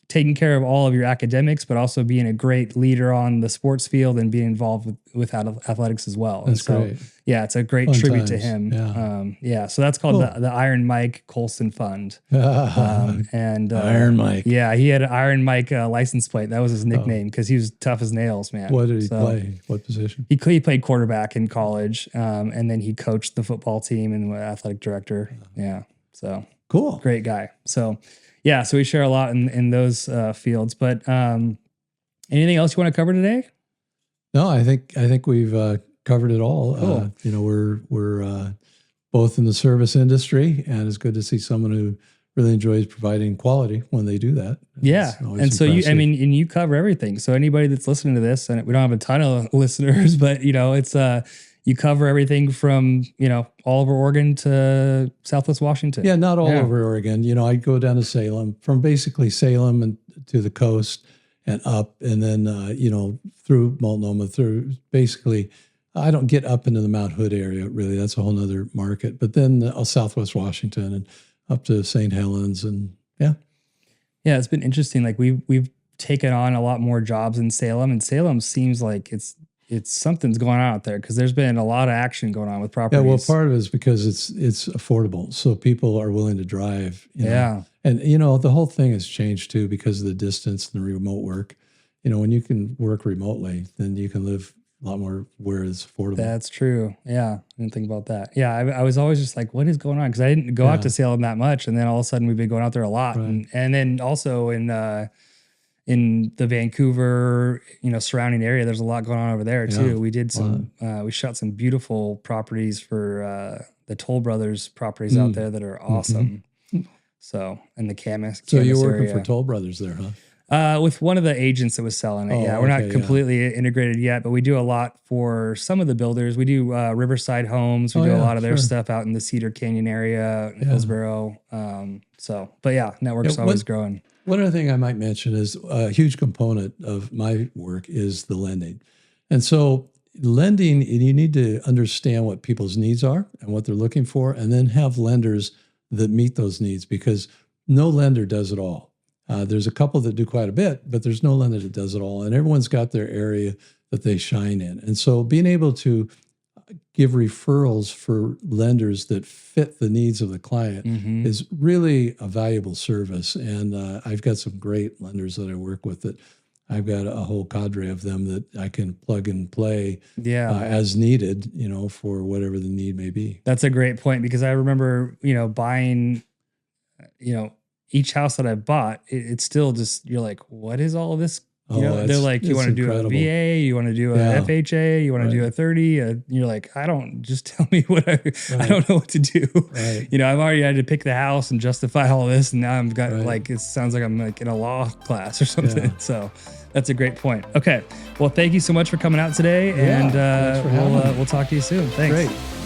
taking care of all of your academics, but also being a great leader on the sports field and being involved with athletics as well. That's great. Yeah, it's a great Fun tribute to times. him. Yeah. So that's called Cool. the Iron Mike Colson Fund. Iron Mike. Yeah, he had an Iron Mike license plate. That was his nickname because he was tough as nails, man. What did he play? What position? He played quarterback in college, and then he coached the football team and was athletic director. Yeah, so Cool. great guy. So yeah, so we share a lot in those fields. But anything else you want to cover today? No, I think we've covered it all. Cool. We're both in the service industry, and it's good to see someone who really enjoys providing quality when they do that. Yeah. And so impressive. you cover everything. So anybody that's listening to this, and we don't have a ton of listeners, but it's you cover everything from, all over Oregon to Southwest Washington. Yeah, not all over Oregon. I go down to Salem, from basically Salem and to the coast and up, and then through Multnomah, through basically. I don't get up into the Mount Hood area, really. That's a whole nother market. But then Southwest Washington and up to St. Helens, and yeah. Yeah, it's been interesting. Like we've taken on a lot more jobs in Salem, and Salem seems like it's something's going on out there because there's been a lot of action going on with properties. Yeah, well, part of it is because it's affordable, so people are willing to drive. Yeah, and the whole thing has changed too because of the distance and the remote work. When you can work remotely, then you can live a lot more where it's affordable. That's true. Yeah, I didn't think about that. Yeah, I was always just like, what is going on? Because I didn't go out to Salem that much, and then all of a sudden we've been going out there a lot, Right. and then also in the Vancouver, surrounding area, there's a lot going on over there too. Yeah. We did we shot some beautiful properties for the Toll Brothers properties out there that are awesome. Mm-hmm. So, and the Camas. So you're Camas working area. for Toll Brothers there, huh? With one of the agents that was selling it. Oh, We're okay, not completely integrated yet, but we do a lot for some of the builders. We do Riverside Homes. We do a lot of their stuff out in the Cedar Canyon area, in Hillsboro. Network's always growing. One other thing I might mention is a huge component of my work is the lending. And so lending, you need to understand what people's needs are and what they're looking for, and then have lenders that meet those needs, because no lender does it all. There's a couple that do quite a bit, but there's no lender that does it all. And everyone's got their area that they shine in. And so being able to give referrals for lenders that fit the needs of the client is really a valuable service. And I've got some great lenders that I work with that I've got a whole cadre of them that I can plug and play as needed, for whatever the need may be. That's a great point, because I remember, buying, each house that I bought, it's still just, you're like, what is all of this? They're like, you want to do a VA, you want to do a FHA, you want to do a 30. You're like, just tell me what I don't know what to do. Right. I've already had to pick the house and justify all this. And now I've got it sounds like I'm like in a law class or something. Yeah. So that's a great point. Okay. Well, thank you so much for coming out today. And we'll we'll talk to you soon. Thanks. Great.